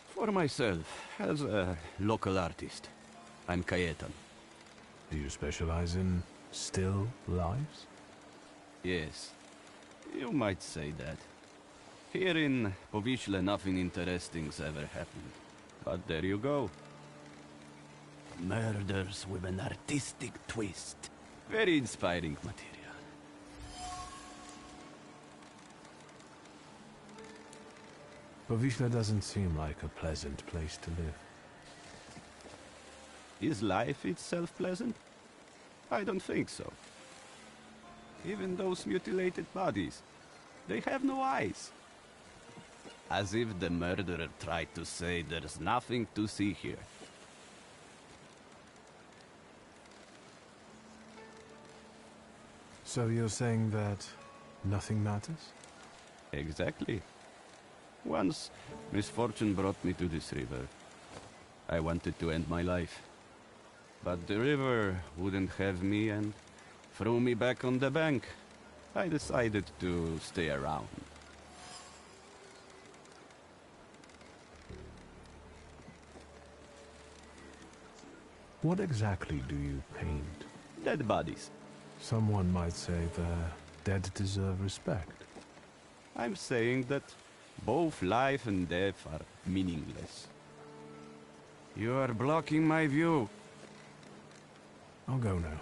For myself, as a local artist. I'm Cayetan. Do you specialize in still lives? Yes. You might say that. Here in Povishla, nothing interesting's ever happened. But there you go. Murders with an artistic twist. Very inspiring material. Povishla doesn't seem like a pleasant place to live. Is life itself pleasant? I don't think so. Even those mutilated bodies, they have no eyes. As if the murderer tried to say there's nothing to see here. So you're saying that nothing matters? Exactly. Once, misfortune brought me to this river. I wanted to end my life. But the river wouldn't have me and threw me back on the bank. I decided to stay around. What exactly do you paint? Dead bodies. Someone might say the dead deserve respect. I'm saying that both life and death are meaningless. You are blocking my view. I'll go now.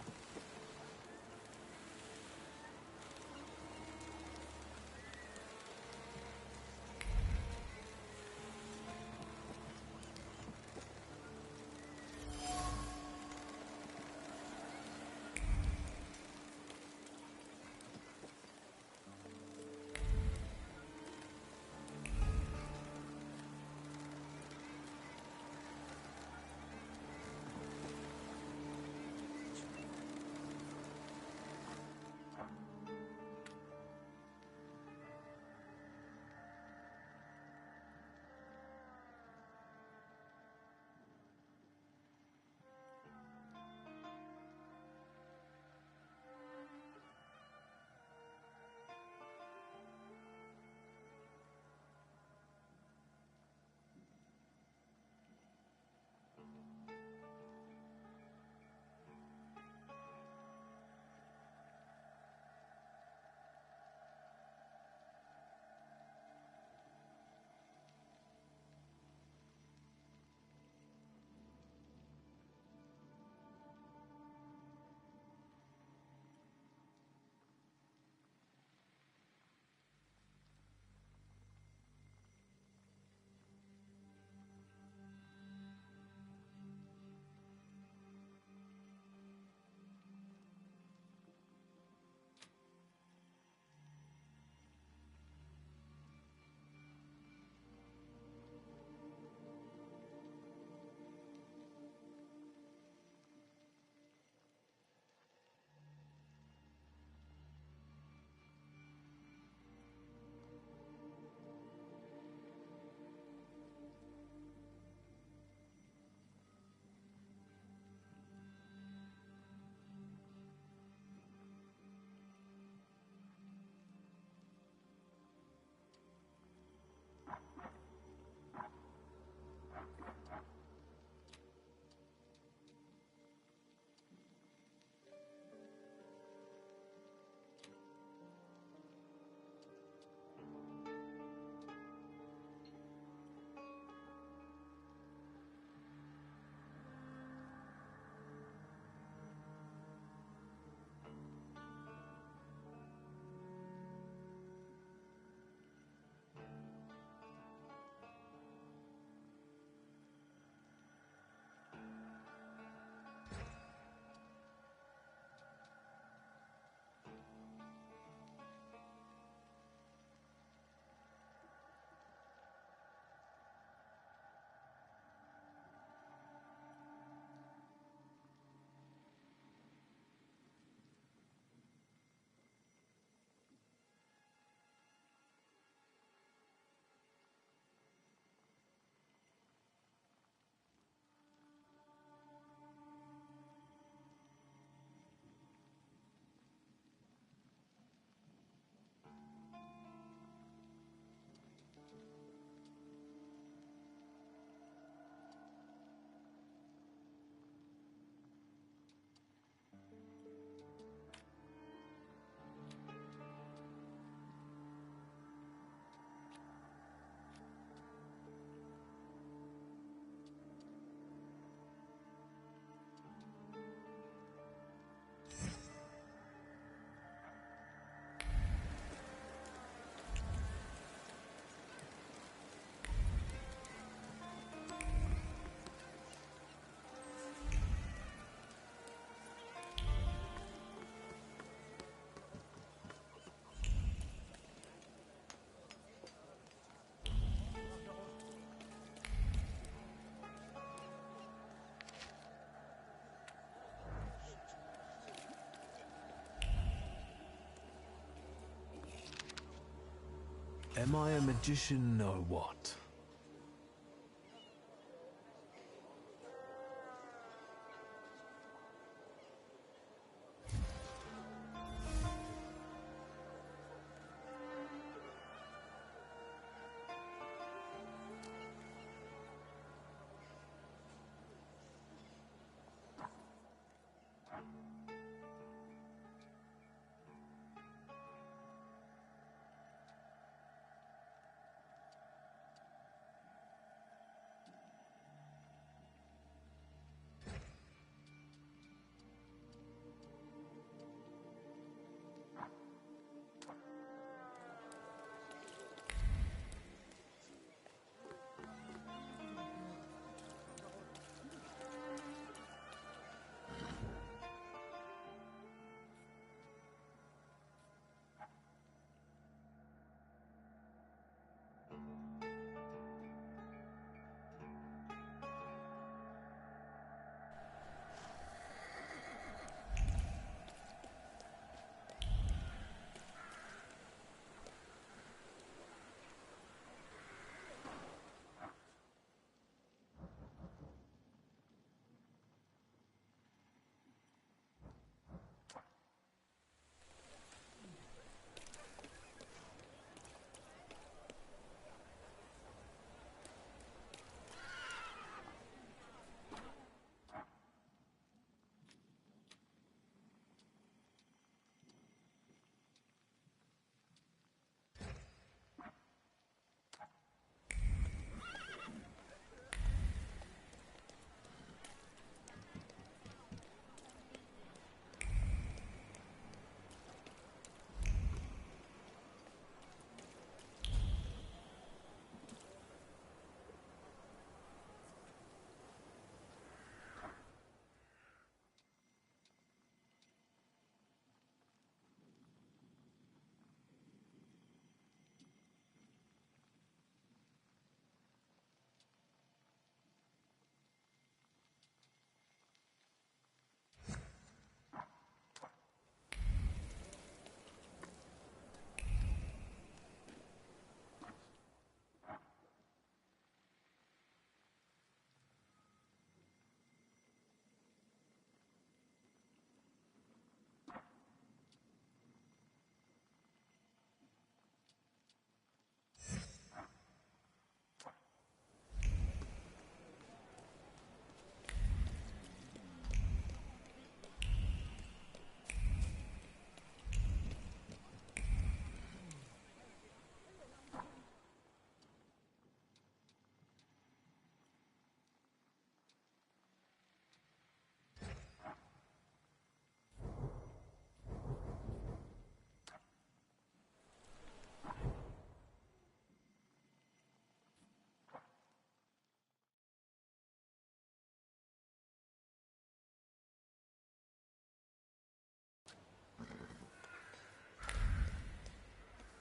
Am I a magician or what?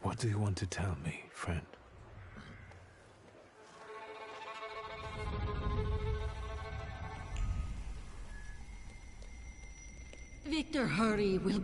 What do you want to tell me, friend? Victor Hurry will